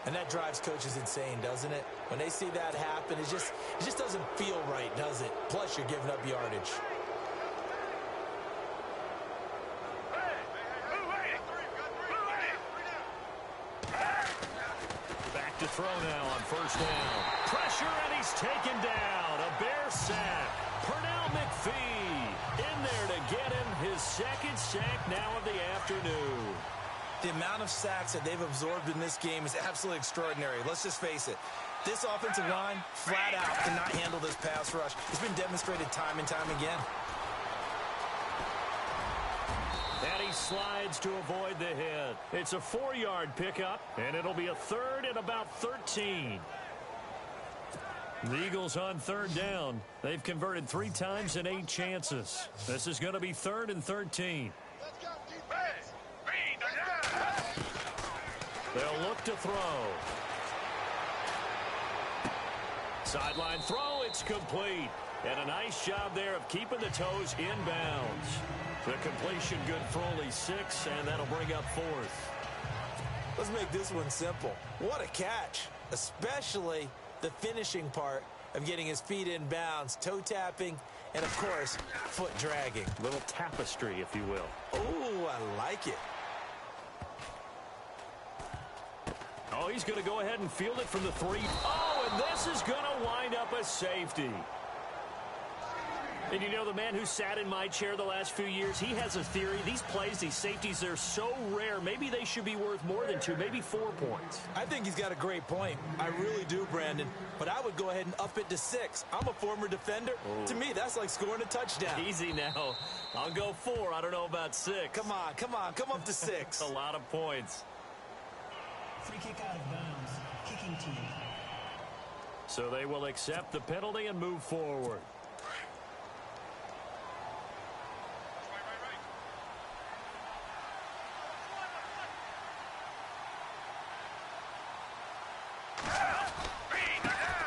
And that drives coaches insane, doesn't it? When they see that happen, it just doesn't feel right, does it? Plus, you're giving up yardage. Back to throw now on first down. Pressure, and he's taken down. A Bear sack. Pernell McPhee in there to get him his second sack now of the afternoon. The amount of sacks that they've absorbed in this game is absolutely extraordinary. Let's just face it. This offensive line, flat out, cannot handle this pass rush. It's been demonstrated time and time again. And he slides to avoid the hit. It's a 4-yard pickup, and it'll be a third and about 13. The Eagles on third down. They've converted 3 times in 8 chances. This is going to be 3rd and 13. They'll look to throw. Sideline throw, it's complete. And a nice job there of keeping the toes inbounds. The completion good for only 6, and that'll bring up 4th. Let's make this one simple. What a catch, especially the finishing part of getting his feet in bounds, toe tapping, and of course, foot dragging. Little tapestry, if you will. Oh, I like it. Oh, he's going to go ahead and field it from the 3. Oh, and this is going to wind up a safety. And you know, the man who sat in my chair the last few years, he has a theory. These plays, these safeties, they're so rare. Maybe they should be worth more than 2, maybe 4 points. I think he's got a great point. I really do, Brandon. But I would go ahead and up it to 6. I'm a former defender. Oh. To me, that's like scoring a touchdown. Easy now. I'll go 4. I don't know about 6. Come on. Come up to 6. A lot of points. Free kick out of bounds. Kicking team. So they will accept the penalty and move forward.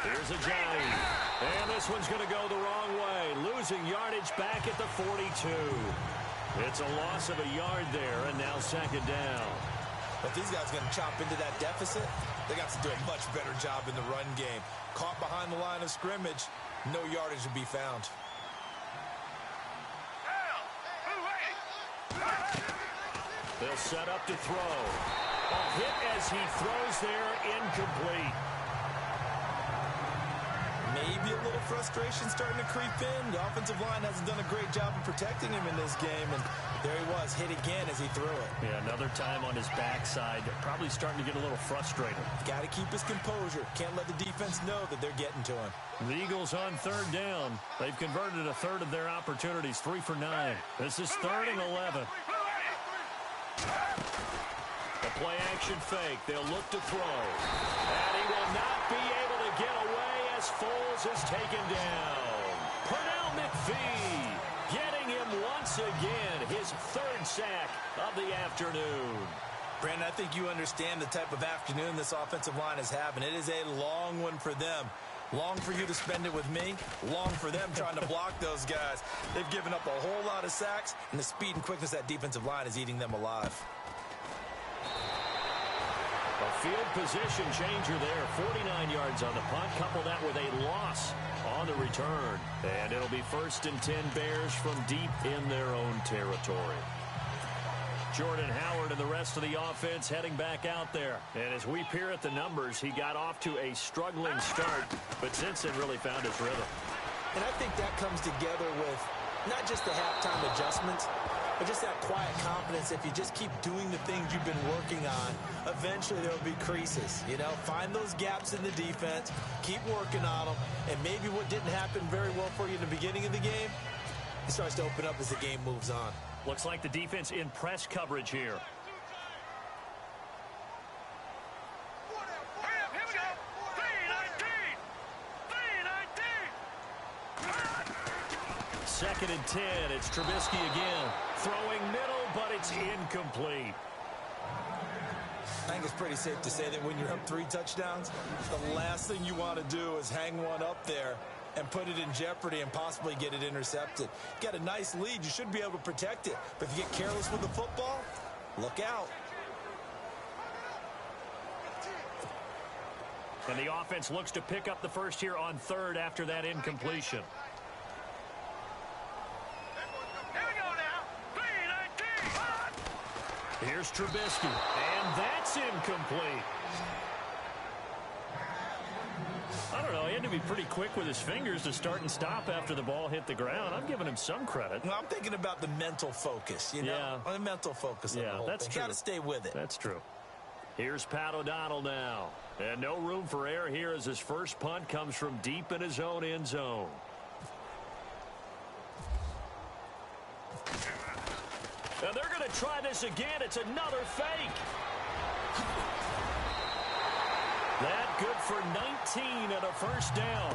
Here's a Johnny. And this one's going to go the wrong way. Losing yardage back at the 42. It's a loss of a yard there, and now 2nd down. But these guys are going to chop into that deficit. They got to do a much better job in the run game. Caught behind the line of scrimmage, no yardage to be found. They'll set up to throw. A hit as he throws there, incomplete. Maybe a little frustration starting to creep in. The offensive line hasn't done a great job of protecting him in this game, and there he was, hit again as he threw it. Yeah, another time on his backside, probably starting to get a little frustrated. Got to keep his composure. Can't let the defense know that they're getting to him. The Eagles on 3rd down. They've converted a 1/3 of their opportunities, 3 for 9. This is 3rd and 11. The play action fake. They'll look to throw. And he will not be able to get away as Foles is taken down. Pernell McPhee getting him once again, his 3rd sack of the afternoon. Brandon, I think you understand the type of afternoon this offensive line is having. It is a long one for them. Long for you to spend it with me. Long for them trying to block those guys. They've given up a whole lot of sacks, and the speed and quickness of that defensive line is eating them alive. A field position changer there. 49 yards on the punt. Couple that with a loss on the return. And it'll be 1st and 10 Bears from deep in their own territory. Jordan Howard and the rest of the offense heading back out there. And as we peer at the numbers, he got off to a struggling start, but since then really found his rhythm. And I think that comes together with not just the halftime adjustments, but just that quiet confidence. If you just keep doing the things you've been working on, eventually there will be creases. You know, find those gaps in the defense, keep working on them, and maybe what didn't happen very well for you in the beginning of the game, it starts to open up as the game moves on. Looks like the defense in press coverage here. Second and 10. It's Trubisky again. Throwing middle, but it's incomplete. I think it's pretty safe to say that when you're up 3 touchdowns, the last thing you want to do is hang one up there and put it in jeopardy and possibly get it intercepted. You got a nice lead. You should be able to protect it. But if you get careless with the football, look out. And the offense looks to pick up the first here on third after that incompletion. Here we go now. 3-19. Here's Trubisky, and that's incomplete. I don't know, he had to be pretty quick with his fingers to start and stop after the ball hit the ground. I'm giving him some credit. Well, I'm thinking about the mental focus, you know? Yeah. The mental focus of the whole that's thing. true. Got to stay with it. That's true. Here's Pat O'Donnell now. And no room for error here as his first punt comes from deep in his own end zone. And they're going to try this again. It's another fake. That good for 19 and a first down.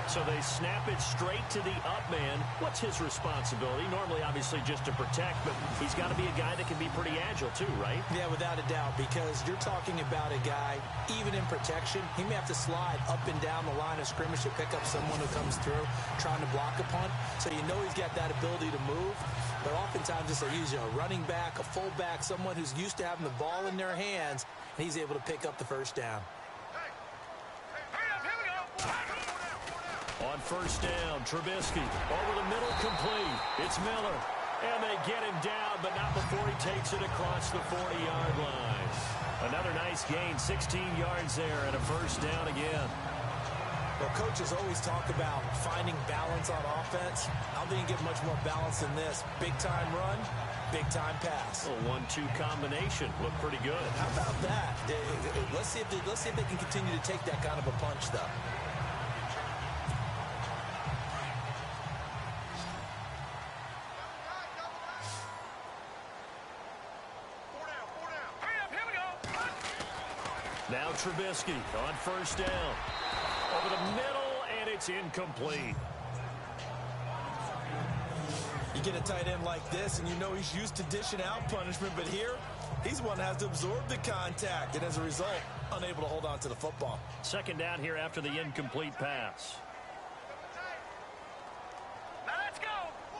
So they snap it straight to the up man. What's his responsibility? Normally, obviously, just to protect, but he's got to be a guy that can be pretty agile too, right? Yeah, without a doubt, because you're talking about a guy, even in protection, he may have to slide up and down the line of scrimmage to pick up someone who comes through trying to block a punt. So you know he's got that ability to move. But oftentimes it's a running back, a fullback, someone who's used to having the ball in their hands, and he's able to pick up the first down. On first down, Trubisky over the middle, complete. It's Miller, and they get him down, but not before he takes it across the 40-yard line. Another nice gain, 16 yards there, and a first down again. Well, coaches always talk about finding balance on offense. I don't think you get much more balance than this. Big-time run, big-time pass. A 1-2 combination. Looked pretty good. How about that? Let's see if they can continue to take that kind of a punch, though. Now Trubisky on first down. Over the middle, and it's incomplete. You get a tight end like this, and you know he's used to dishing out punishment, but here, he's one that has to absorb the contact, and as a result, unable to hold on to the football. Second down here after the incomplete pass. Now let's go.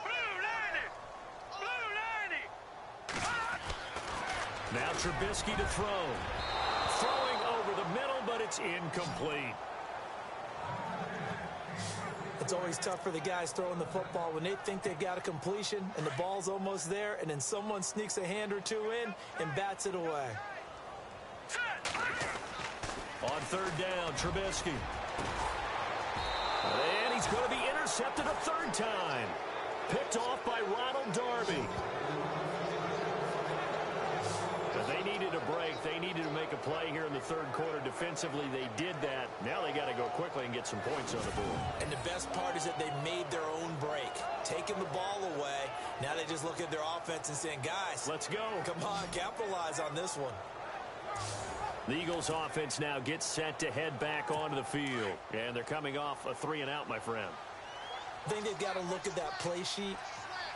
Blue 90. Now Trubisky to throw. Throwing over the middle, but it's incomplete. It's always tough for the guys throwing the football when they think they've got a completion and the ball's almost there, and then someone sneaks a hand or two in and bats it away. On third down, Trubisky. And he's going to be intercepted a third time. Picked off by Ronald Darby. They needed a break. They needed to make a play here in the third quarter. Defensively, they did that. Now they got to go quickly and get some points on the board. And the best part is that they made their own break. Taking the ball away. Now they just look at their offense and saying, guys, let's go. Come on, capitalize on this one. The Eagles offense now gets set to head back onto the field. And they're coming off a 3-and-out, my friend. I think they've got to look at that play sheet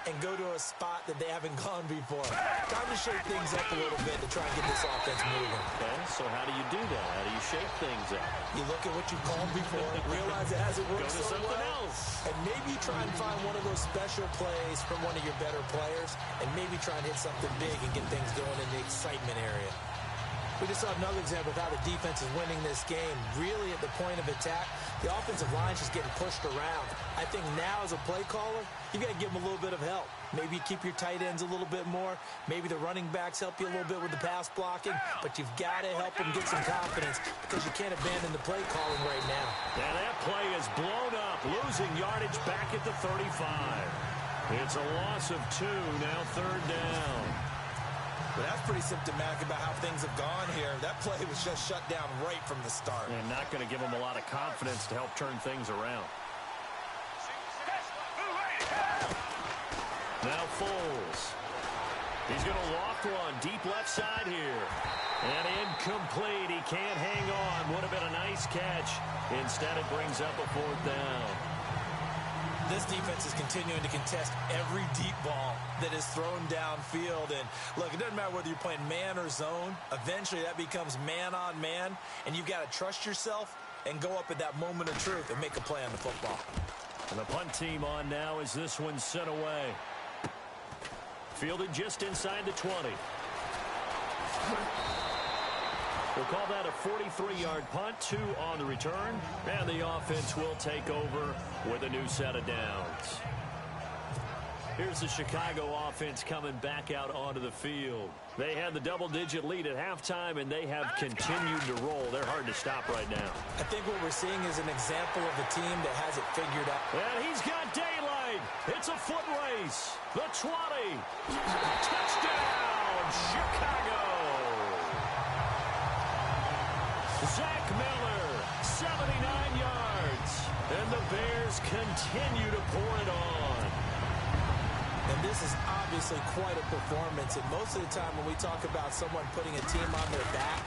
and go to a spot that they haven't gone before. Time to shake things up a little bit to try and get this offense moving. Okay, so how do you do that? How do you shake things up? You look at what you called before, realize it hasn't worked Go to so something well, else. and maybe try and find one of those special plays from one of your better players, and maybe try and hit something big and get things going in the excitement area. We just saw another example of how the defense is winning this game. Really at the point of attack, the offensive line's just getting pushed around. I think now as a play caller, you got to give them a little bit of help. Maybe keep your tight ends a little bit more. Maybe the running backs help you a little bit with the pass blocking. But you've got to help them get some confidence because you can't abandon the play calling right now. Now that play is blown up, losing yardage back at the 35. It's a loss of 2, now third down. But that's pretty symptomatic about how things have gone here. That play was just shut down right from the start. And not going to give them a lot of confidence to help turn things around. Now Foles. He's going to loft one deep left side here. And incomplete. He can't hang on. Would have been a nice catch. Instead, it brings up a fourth down. This defense is continuing to contest every deep ball that is thrown downfield. And look, it doesn't matter whether you're playing man or zone. Eventually, that becomes man on man. And you've got to trust yourself and go up at that moment of truth and make a play on the football. And the punt team on now as this one's sent away. Fielded just inside the 20. We'll call that a 43-yard punt, 2 on the return, and the offense will take over with a new set of downs. Here's the Chicago offense coming back out onto the field. They had the double-digit lead at halftime, and they have continued to roll. They're hard to stop right now. I think what we're seeing is an example of a team that has it figured out. And he's got daylight. It's a foot race. The 20. Touchdown, Chicago. Zach Miller, 79 yards. And the Bears continue to pour it on. And this is obviously quite a performance. And most of the time when we talk about someone putting a team on their back,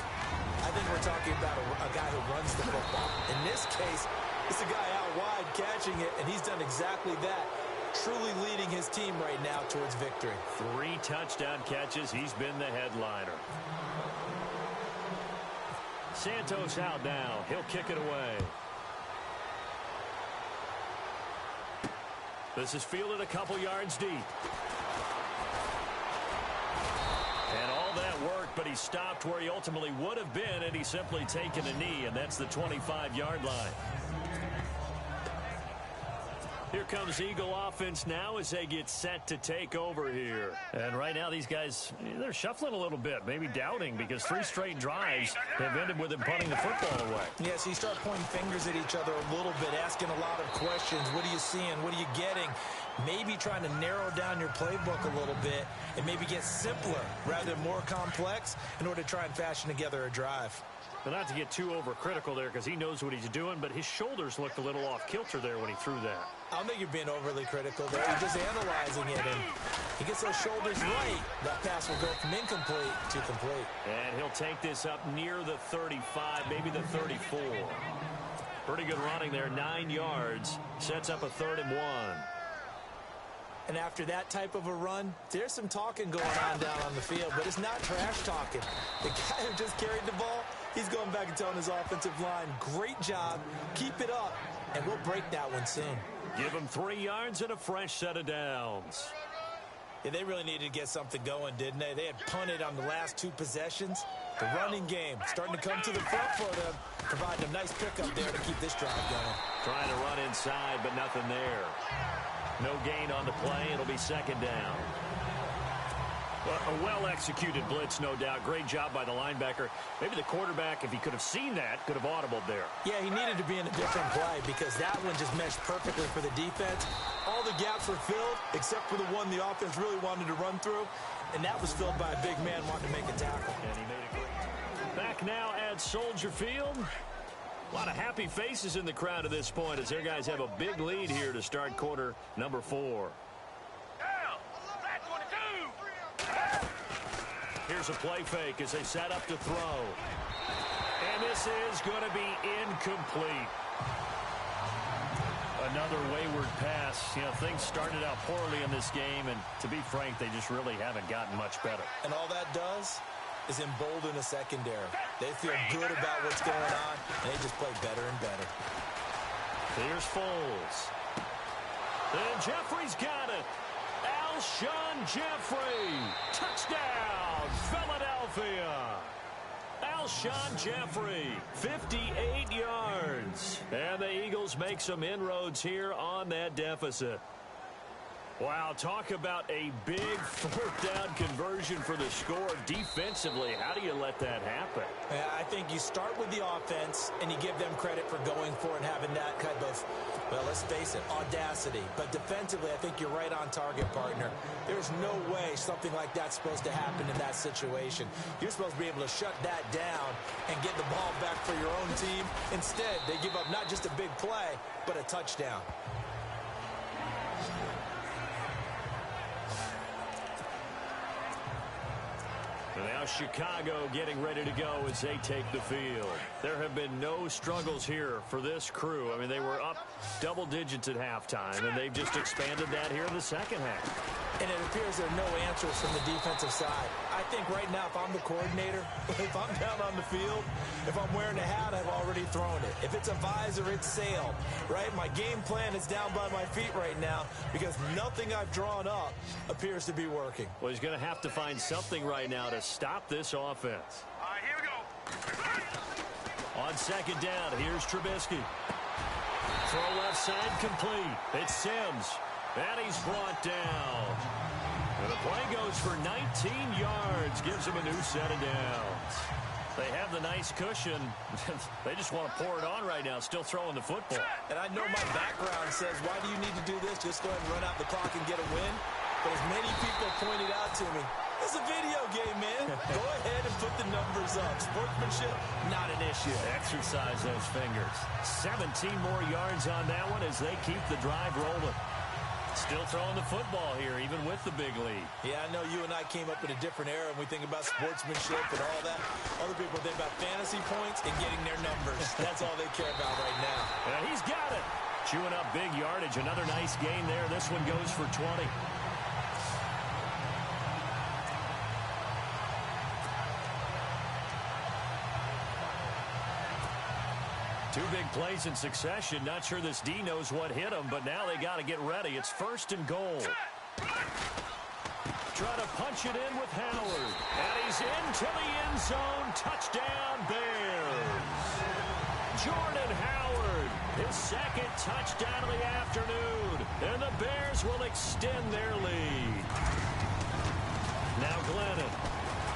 I think we're talking about a guy who runs the football. In this case, it's a guy out wide catching it, and he's done exactly that, truly leading his team right now towards victory. 3 touchdown catches. He's been the headliner. Santos out now. He'll kick it away. This is fielded a couple yards deep. And all that worked, but he stopped where he ultimately would have been, and he's simply taken a knee, and that's the 25-yard line. Here comes Eagle offense now as they get set to take over here. And right now these guys, they're shuffling a little bit, maybe doubting, because 3 straight drives have ended with him punting the football away. Yeah, so you start pointing fingers at each other a little bit, asking a lot of questions. What are you seeing? What are you getting? Maybe trying to narrow down your playbook a little bit and maybe get simpler rather than more complex in order to try and fashion together a drive. But not to get too overcritical there because he knows what he's doing, but his shoulders looked a little off kilter there when he threw that. I don't think you're being overly critical there. You're just analyzing it, and he gets those shoulders right. That pass will go from incomplete to complete. And he'll take this up near the 35, maybe the 34. Pretty good running there, 9 yards. Sets up a 3rd and 1. And after that type of a run, there's some talking going on down on the field, but it's not trash talking. The guy who just carried the ball, he's going back and telling his offensive line, great job, keep it up, and we'll break that one soon. Give him 3 yards and a fresh set of downs. Yeah, they really needed to get something going, didn't they? They had punted on the last 2 possessions. The running game starting to come to the front for them, providing a nice pickup there to keep this drive going. Trying to run inside, but nothing there. No gain on the play. It'll be 2nd down. A well-executed blitz, no doubt. Great job by the linebacker. Maybe the quarterback, if he could have seen that, could have audibled there. Yeah, he needed to be in a different play because that one just meshed perfectly for the defense. All the gaps were filled except for the one the offense really wanted to run through, and that was filled by a big man wanting to make a tackle. And he made it great. Back now at Soldier Field. A lot of happy faces in the crowd at this point as their guys have a big lead here to start quarter number 4. Here's a play fake as they set up to throw. And this is going to be incomplete. Another wayward pass. You know, things started out poorly in this game, and to be frank, they just really haven't gotten much better. And all that does is embolden a secondary. They feel good about what's going on, and they just play better and better. Here's Foles. And Jeffrey's got it. Alshon Jeffrey. Touchdown, Philadelphia. Alshon Jeffrey, 58 yards. And the Eagles make some inroads here on that deficit. Wow, talk about a big 4th down conversion for the score. Defensively, how do you let that happen? Yeah, I think you start with the offense and you give them credit for going for it and having that kind of, well, let's face it, audacity. But defensively, I think you're right on target, partner. There's no way something like that's supposed to happen in that situation. You're supposed to be able to shut that down and get the ball back for your own team. Instead, they give up not just a big play, but a touchdown. Now Chicago getting ready to go as they take the field. There have been no struggles here for this crew. I mean, they were up double digits at halftime, and they've just expanded that here in the 2nd half. And it appears there are no answers from the defensive side. I think right now, if I'm the coordinator, if I'm down on the field, if I'm wearing a hat, I've already thrown it. If it's a visor, it's sailed, right? My game plan is down by my feet right now because nothing I've drawn up appears to be working. Well, he's going to have to find something right now to stop this offense. All right, here we go. On second down, here's Trubisky. Throw left side complete. It's Sims. And he's brought down. And the play goes for 19 yards. Gives him a new set of downs. They have the nice cushion. They just want to pour it on right now, still throwing the football. And I know my background says, why do you need to do this? Just go ahead and run out the clock and get a win. But as many people pointed out to me, it's a video game, man. Go ahead and put the numbers up. Sportsmanship, not an issue. Exercise those fingers. 17 more yards on that one as they keep the drive rolling. Still throwing the football here, even with the big lead. Yeah, I know you and I came up in a different era, and we think about sportsmanship and all that. Other people think about fantasy points and getting their numbers. That's all they care about right now. And he's got it. Chewing up big yardage. Another nice gain there. This one goes for 20. Two big plays in succession. Not sure this D knows what hit him, but now they got to get ready. It's 1st and goal. Try to punch it in with Howard. And he's into the end zone. Touchdown, Bears. Jordan Howard, his second touchdown of the afternoon. And the Bears will extend their lead. Now Glennon.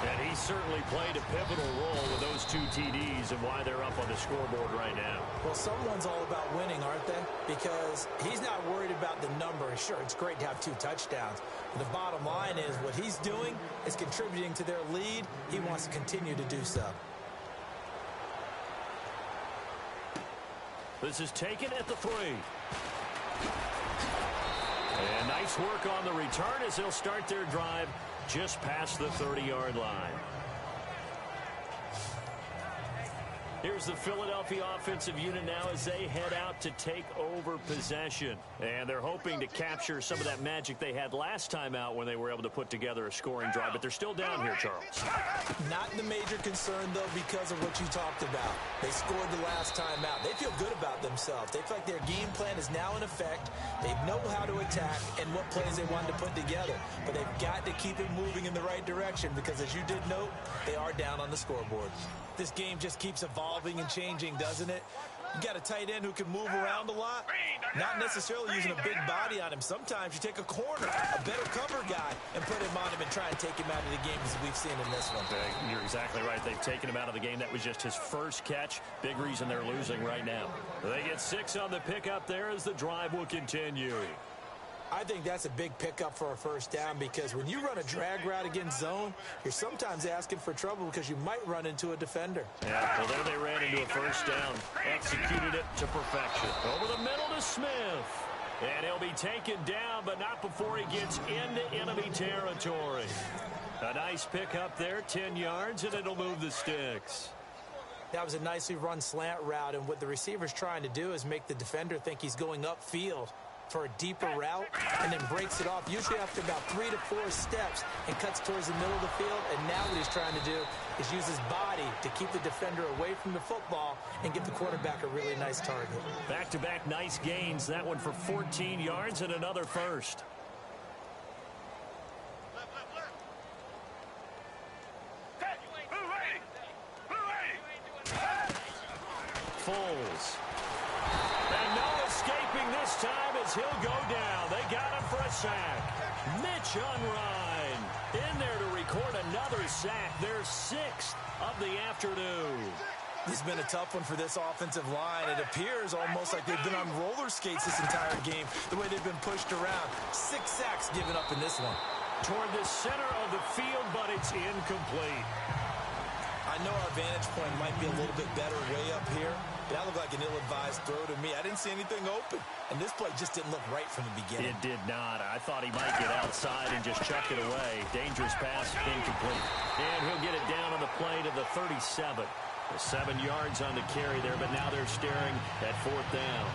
And he certainly played a pivotal role with those 2 TDs and why they're up on the scoreboard right now. Well, someone's all about winning, aren't they? Because he's not worried about the number. Sure, it's great to have 2 touchdowns. But the bottom line is what he's doing is contributing to their lead. He wants to continue to do so. This is taken at the 3. And nice work on the return as they'll start their drive just past the 30-yard line. Here's the Philadelphia offensive unit now as they head out to take over possession. And they're hoping to capture some of that magic they had last time out when they were able to put together a scoring drive. But they're still down here, Charles. Not the major concern, though, because of what you talked about. They scored the last time out. They feel good about themselves. They feel like their game plan is now in effect. They know how to attack and what plays they wanted to put together. But they've got to keep it moving in the right direction because, as you did note, they are down on the scoreboard. This game just keeps evolving and changing, doesn't it? You got a tight end who can move around a lot, not necessarily using a big body on him. Sometimes you take a corner, a better cover guy, and put him on him and try and take him out of the game as we've seen in this one. You're exactly right. They've taken him out of the game. That was just his first catch. Big reason they're losing right now. They get 6 on the pickup there as the drive will continue. I think that's a big pickup for a first down because when you run a drag route against zone, you're sometimes asking for trouble because you might run into a defender. Yeah, well, there they ran into a first down. Executed it to perfection. Over the middle to Smith. And he'll be taken down, but not before he gets into enemy territory. A nice pickup there, 10 yards, and it'll move the sticks. That was a nicely run slant route, and what the receiver's trying to do is make the defender think he's going upfield for a deeper route and then breaks it off usually after about 3 to 4 steps and cuts towards the middle of the field. And now what he's trying to do is use his body to keep the defender away from the football and give the quarterback a really nice target. Back-to-back nice gains. That one for 14 yards and another first. Foles. And no escaping this time as he'll go down. They got him for a sack. Mitch Unrein in there to record another sack. Their 6th of the afternoon. This has been a tough one for this offensive line. It appears almost like they've been on roller skates this entire game, the way they've been pushed around. 6 sacks given up in this one. Toward the center of the field, but it's incomplete. I know our vantage point might be a little bit better way up here, but that looked like an ill-advised throw to me. I didn't see anything open, and this play just didn't look right from the beginning. It did not. I thought he might get outside and just chuck it away. Dangerous pass, incomplete. And he'll get it down on the play to the 37. 7 yards on the carry there, but now they're staring at 4th down.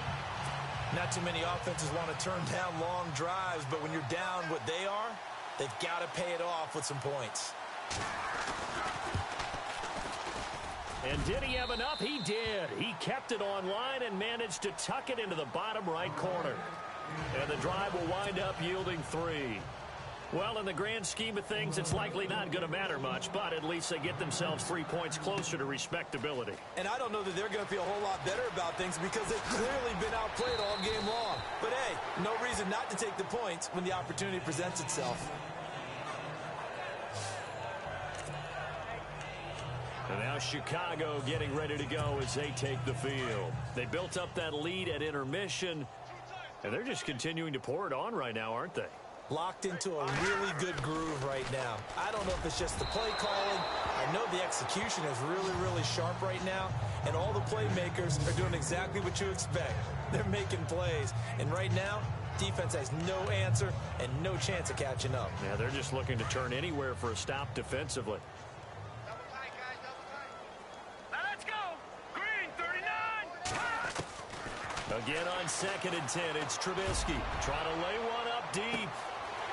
Not too many offenses want to turn down long drives, but when you're down what they are, they've got to pay it off with some points. And did he have enough? He did. He kept it online and managed to tuck it into the bottom right corner. And the drive will wind up yielding 3. Well, in the grand scheme of things, it's likely not going to matter much, but at least they get themselves 3 points closer to respectability. And I don't know that they're going to feel a whole lot better about things because they've clearly been outplayed all game long. But, hey, no reason not to take the points when the opportunity presents itself. And now Chicago getting ready to go as they take the field. They built up that lead at intermission, and they're just continuing to pour it on right now, aren't they? Locked into a really good groove right now. I don't know if it's just the play calling. I know the execution is really, really sharp right now, and all the playmakers are doing exactly what you expect. They're making plays, and right now, defense has no answer and no chance of catching up. Yeah, they're just looking to turn anywhere for a stop defensively. Again on 2nd and 10, it's Trubisky trying to lay one up deep.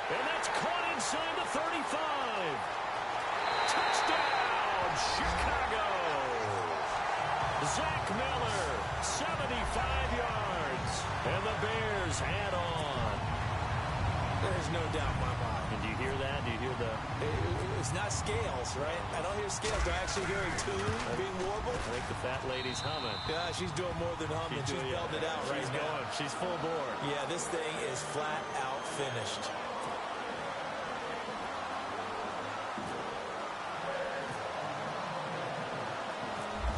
And that's caught inside the 35. Touchdown, Chicago. Zach Miller, 75 yards. And the Bears add on. There's no doubt in my mind. And do you hear that? Do you hear the... It's not scales, right? I don't hear scales. Do I actually hear a tune being warbled? I think the fat lady's humming. Yeah, she's doing more than humming. She's belting it out right now. She's full bore. Yeah, this thing is flat out finished.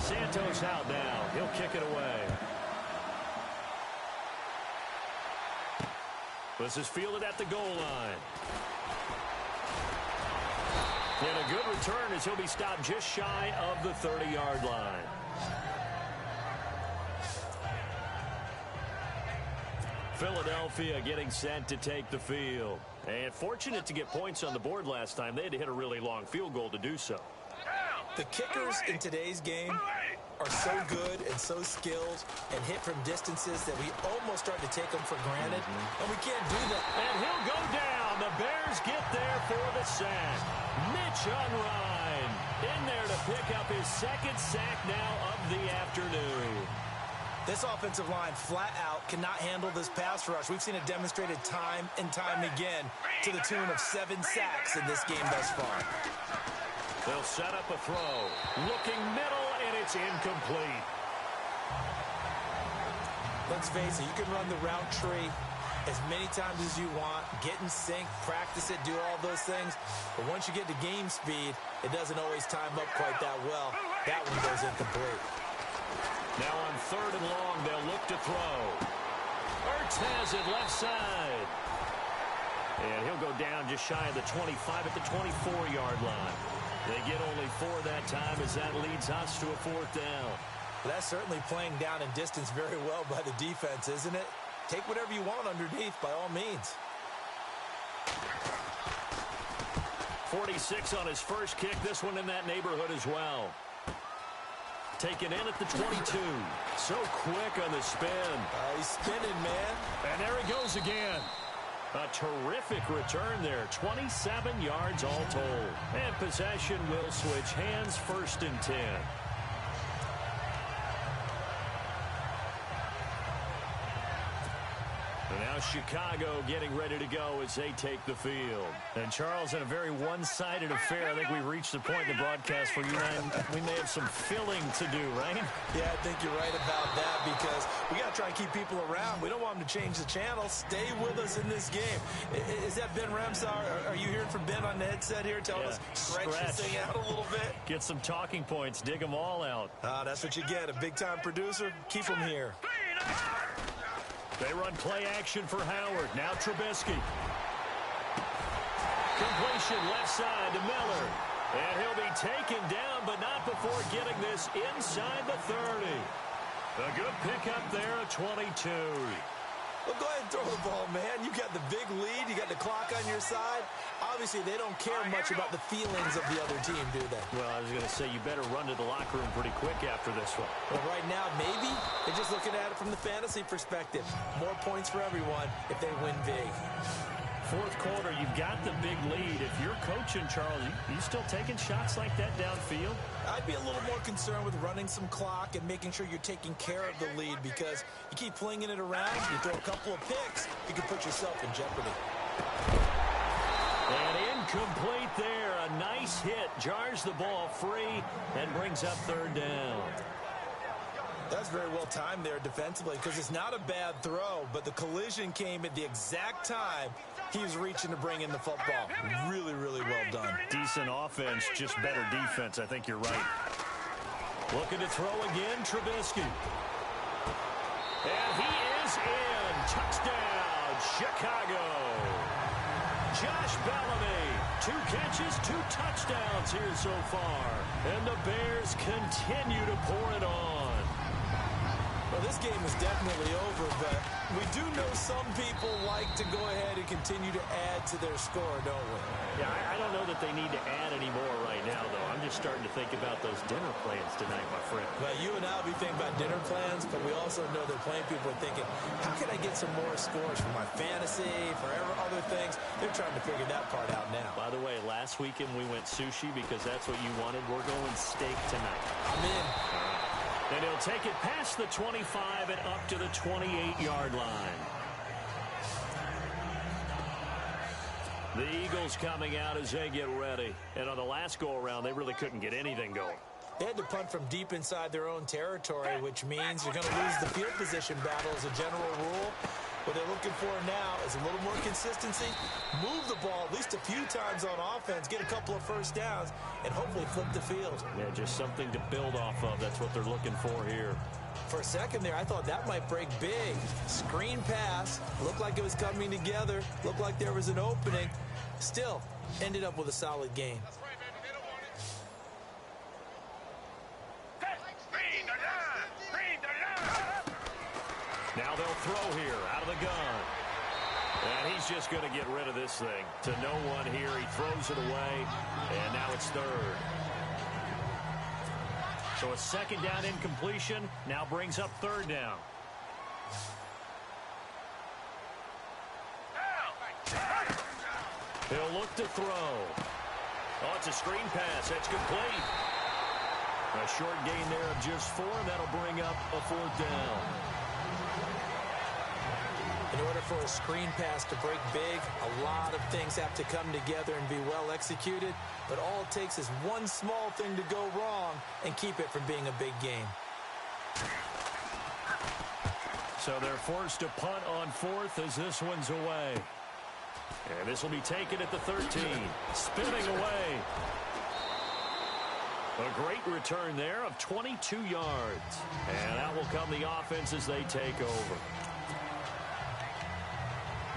Santos out now. He'll kick it away. This is fielded at the goal line. And a good return as he'll be stopped just shy of the 30-yard line. Philadelphia getting set to take the field. And fortunate to get points on the board last time. They had to hit a really long field goal to do so. The kickers in today's game are so good and so skilled and hit from distances that we almost start to take them for granted, and we can't do that. And he'll go down. The Bears get there for the sack. Mitch Unrein in there to pick up his 2nd sack now of the afternoon. This offensive line flat out cannot handle this pass rush. We've seen it demonstrated time and time again to the tune of 7 sacks in this game thus far. They'll set up a throw. Looking middle, and it's incomplete. Let's face it, you can run the route tree as many times as you want, get in sync, practice it, do all those things. But once you get to game speed, it doesn't always time up quite that well. That one goes incomplete. Now on 3rd and long, they'll look to throw. Ertz has it left side. And he'll go down just shy of the 25 at the 24-yard line. They get only 4 that time as that leads us to a 4th down. Well, that's certainly playing down in distance very well by the defense, isn't it? Take whatever you want underneath by all means. 46 on his first kick. This one in that neighborhood as well. Taken in at the 22. So quick on the spin. He's spinning, man. And there he goes again. A terrific return there. 27 yards all told. And possession will switch hands, 1st and 10. And now Chicago getting ready to go as they take the field. And Charles, in a very one-sided affair, I think we've reached the point in the broadcast where you and I, we may have some filling to do, right? Yeah, I think you're right about that because we got to try and keep people around. We don't want them to change the channel. Stay with us in this game. Is that Ben Ramsar? Are you hearing from Ben on the headset here telling us stretch this thing out a little bit? Get some talking points. Dig them all out. That's what you get. A big-time producer. Keep them here. They run play action for Howard. Now Trubisky. Completion left side to Miller. And he'll be taken down, but not before getting this inside the 30. A good pickup there at 22. Well, go ahead and throw the ball, man. You got the big lead. You got the clock on your side. Obviously, they don't care much about the feelings of the other team, do they? Well, I was going to say, you better run to the locker room pretty quick after this one. Well, right now, maybe they're just looking at it from the fantasy perspective. More points for everyone if they win big. 4th quarter, you've got the big lead. If you're coaching, Charles, you still taking shots like that downfield? I'd be a little more concerned with running some clock and making sure you're taking care of the lead because you keep flinging it around, you throw a couple of picks, you can put yourself in jeopardy. And incomplete there. A nice hit. Jars the ball free and brings up third down. That's very well timed there defensively because it's not a bad throw, but the collision came at the exact time he was reaching to bring in the football. Really, really well done. Decent offense, just better defense. I think you're right. Looking to throw again, Trubisky. And he is in. Touchdown, Chicago. Josh Bellamy, 2 catches, 2 touchdowns here so far. And the Bears continue to pour it on. Well, this game is definitely over, but we do know some people like to go ahead and continue to add to their score, don't we? Yeah, I don't know that they need to add any more right now, though. I'm just starting to think about those dinner plans tonight, my friend. Well, you and I will be thinking about dinner plans, but we also know that plenty of people are thinking, how can I get some more scores for my fantasy, for other things? They're trying to figure that part out now. By the way, last weekend we went sushi because that's what you wanted. We're going steak tonight. I'm in. And he'll take it past the 25 and up to the 28-yard line. The Eagles coming out as they get ready. And on the last go-around, they really couldn't get anything going. They had to punt from deep inside their own territory, which means you're going to lose the field position battle as a general rule. What they're looking for now is a little more consistency, move the ball at least a few times on offense, get a couple of first downs, and hopefully flip the field. Yeah, just something to build off of. That's what they're looking for here. For a second there, I thought that might break big. Screen pass, looked like it was coming together, looked like there was an opening. Still, ended up with a solid game. Now they'll throw here out of the gun. And he's just going to get rid of this thing. To no one here. He throws it away. And now it's third. So a second down incompletion now brings up third down. He'll look to throw. Oh, it's a screen pass. That's complete. A short gain there of just 4, and that'll bring up a fourth down. In order for a screen pass to break big, a lot of things have to come together and be well executed. But all it takes is one small thing to go wrong and keep it from being a big game. So they're forced to punt on fourth as this one's away. And this will be taken at the 13. Spinning away. A great return there of 22 yards. And that will come the offense as they take over.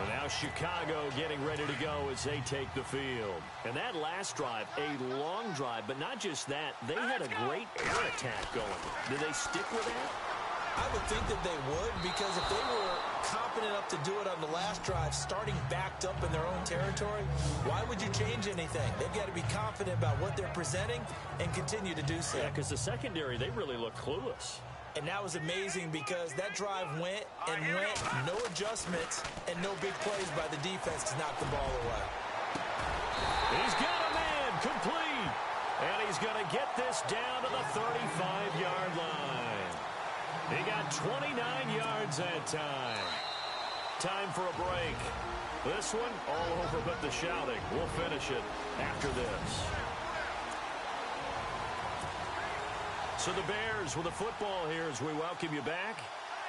And now Chicago getting ready to go as they take the field. And that last drive, a long drive, but not just that. They had a great air attack going. Did they stick with that? I would think that they would, because if they were confident enough to do it on the last drive, starting backed up in their own territory, why would you change anything? They've got to be confident about what they're presenting and continue to do so. Yeah, because the secondary, they really look clueless. And that was amazing because that drive went and went, no adjustments, and no big plays by the defense to knock the ball away. He's got a man complete. And he's going to get this down to the 35-yard line. He got 29 yards that time. Time for a break. This one all over but the shouting. We'll finish it after this. So the Bears with the football here as we welcome you back.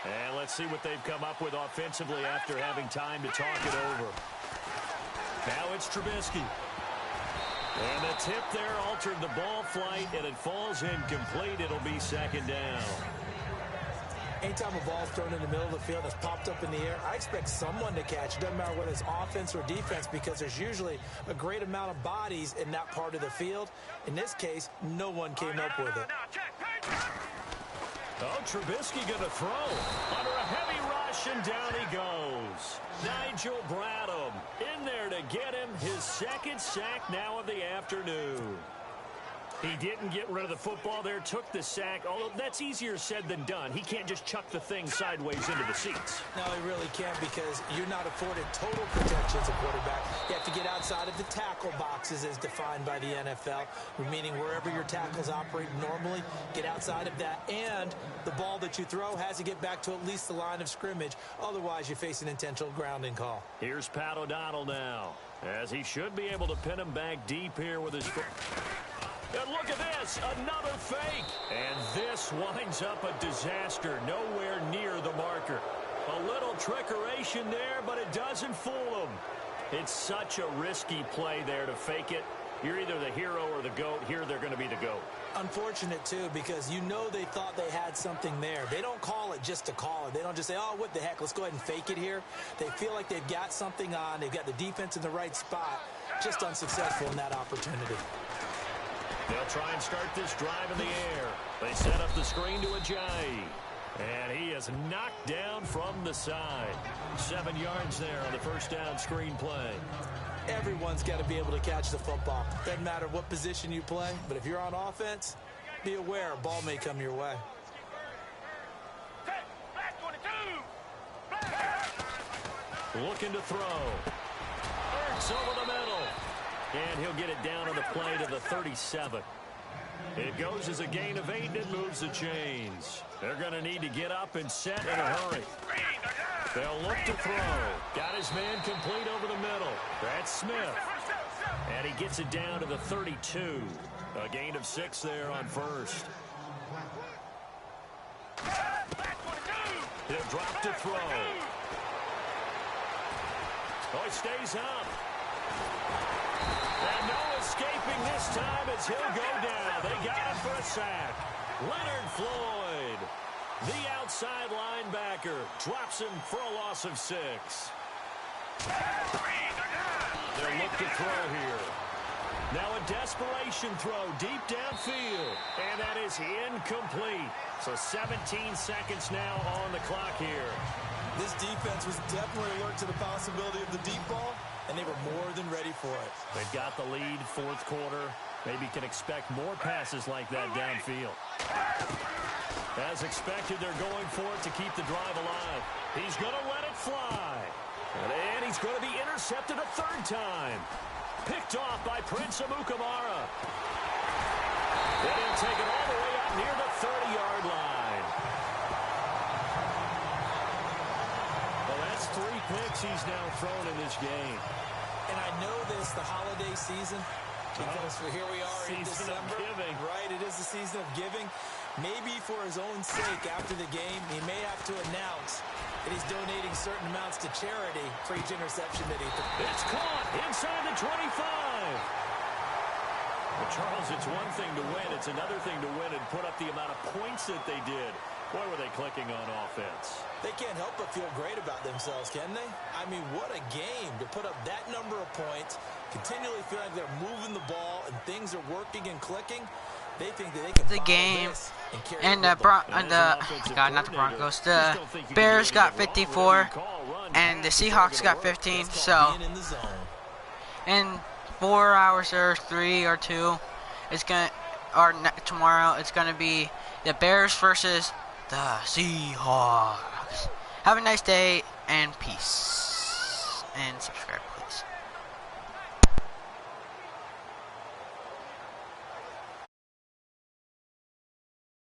And let's see what they've come up with offensively after having time to talk it over. Now it's Trubisky. And the tip there altered the ball flight, and it falls incomplete. It'll be second down. Anytime a ball is thrown in the middle of the field that's popped up in the air, I expect someone to catch. It doesn't matter whether it's offense or defense, because there's usually a great amount of bodies in that part of the field. In this case, no one came up with it. Oh, Trubisky going to throw under a heavy rush, and down he goes. Nigel Bradham in there to get him his second sack now of the afternoon. He didn't get rid of the football there, took the sack, although that's easier said than done. He can't just chuck the thing sideways into the seats. No, he really can't, because you're not afforded total protection as a quarterback. You have to get outside of the tackle boxes as defined by the NFL, meaning wherever your tackles operate normally, get outside of that, and the ball that you throw has to get back to at least the line of scrimmage. Otherwise, you face an intentional grounding call. Here's Pat O'Donnell now. As he should be able to pin him back deep here with his... And look at this, another fake. And this winds up a disaster, nowhere near the marker. A little trickeration there, but it doesn't fool him. It's such a risky play there to fake it. You're either the hero or the GOAT. Here they're going to be the GOAT. Unfortunate, too, because you know they thought they had something there. They don't call it just to call it. They don't just say, oh, what the heck, let's go ahead and fake it here. They feel like they've got something on. They've got the defense in the right spot. Just unsuccessful in that opportunity. They'll try and start this drive in the air. They set up the screen to Ajayi. And he is knocked down from the side. 7 yards there on the first down screen play. Everyone's got to be able to catch the football. Doesn't matter what position you play, but if you're on offense, be aware a ball may come your way. Looking to throw. Ertz over the middle. And he'll get it down on the play to the 37. It goes as a gain of 8 and it moves the chains. They're going to need to get up and set in a hurry. They'll look to throw. Got his man complete over the middle. That's Smith. And he gets it down to the 32. A gain of 6 there on first. He'll drop to throw. Oh, he stays up. And no escaping this time as he'll go down. They got him for a sack. Leonard Floyd, the outside linebacker, drops him for a loss of 6. They'll look to throw here. Now a desperation throw deep downfield. And that is incomplete. So 17 seconds now on the clock here. This defense was definitely alert to the possibility of the deep ball, and they were more than ready for it. They've got the lead, fourth quarter. Maybe can expect more passes like that downfield. As expected, they're going for it to keep the drive alive. He's going to let it fly. And he's going to be intercepted a third time. Picked off by Prince Amukamara. Then he'll take it all the way up near the 30-yard line. Well, that's 3 picks he's now thrown in this game. And I know this, the holiday season, because here we are in December. Giving. Right, it is the season of giving. Maybe for his own sake after the game, he may have to announce that he's donating certain amounts to charity for each interception that he threw. It's caught inside the 25. Well, Charles, it's one thing to win. It's another thing to win and put up the amount of points that they did. Boy, were they clicking on offense. They can't help but feel great about themselves, can they? I mean, what a game to put up that number of points, continually feel like they're moving the ball and things are working and clicking. They think that they can the game and the Broncos, the Bears got 54 and the Seahawks got 15. So in 4 hours or 3 or 2, it's gonna tomorrow it's gonna be the Bears versus the Seahawks. Have a nice day and peace, and subscribe please.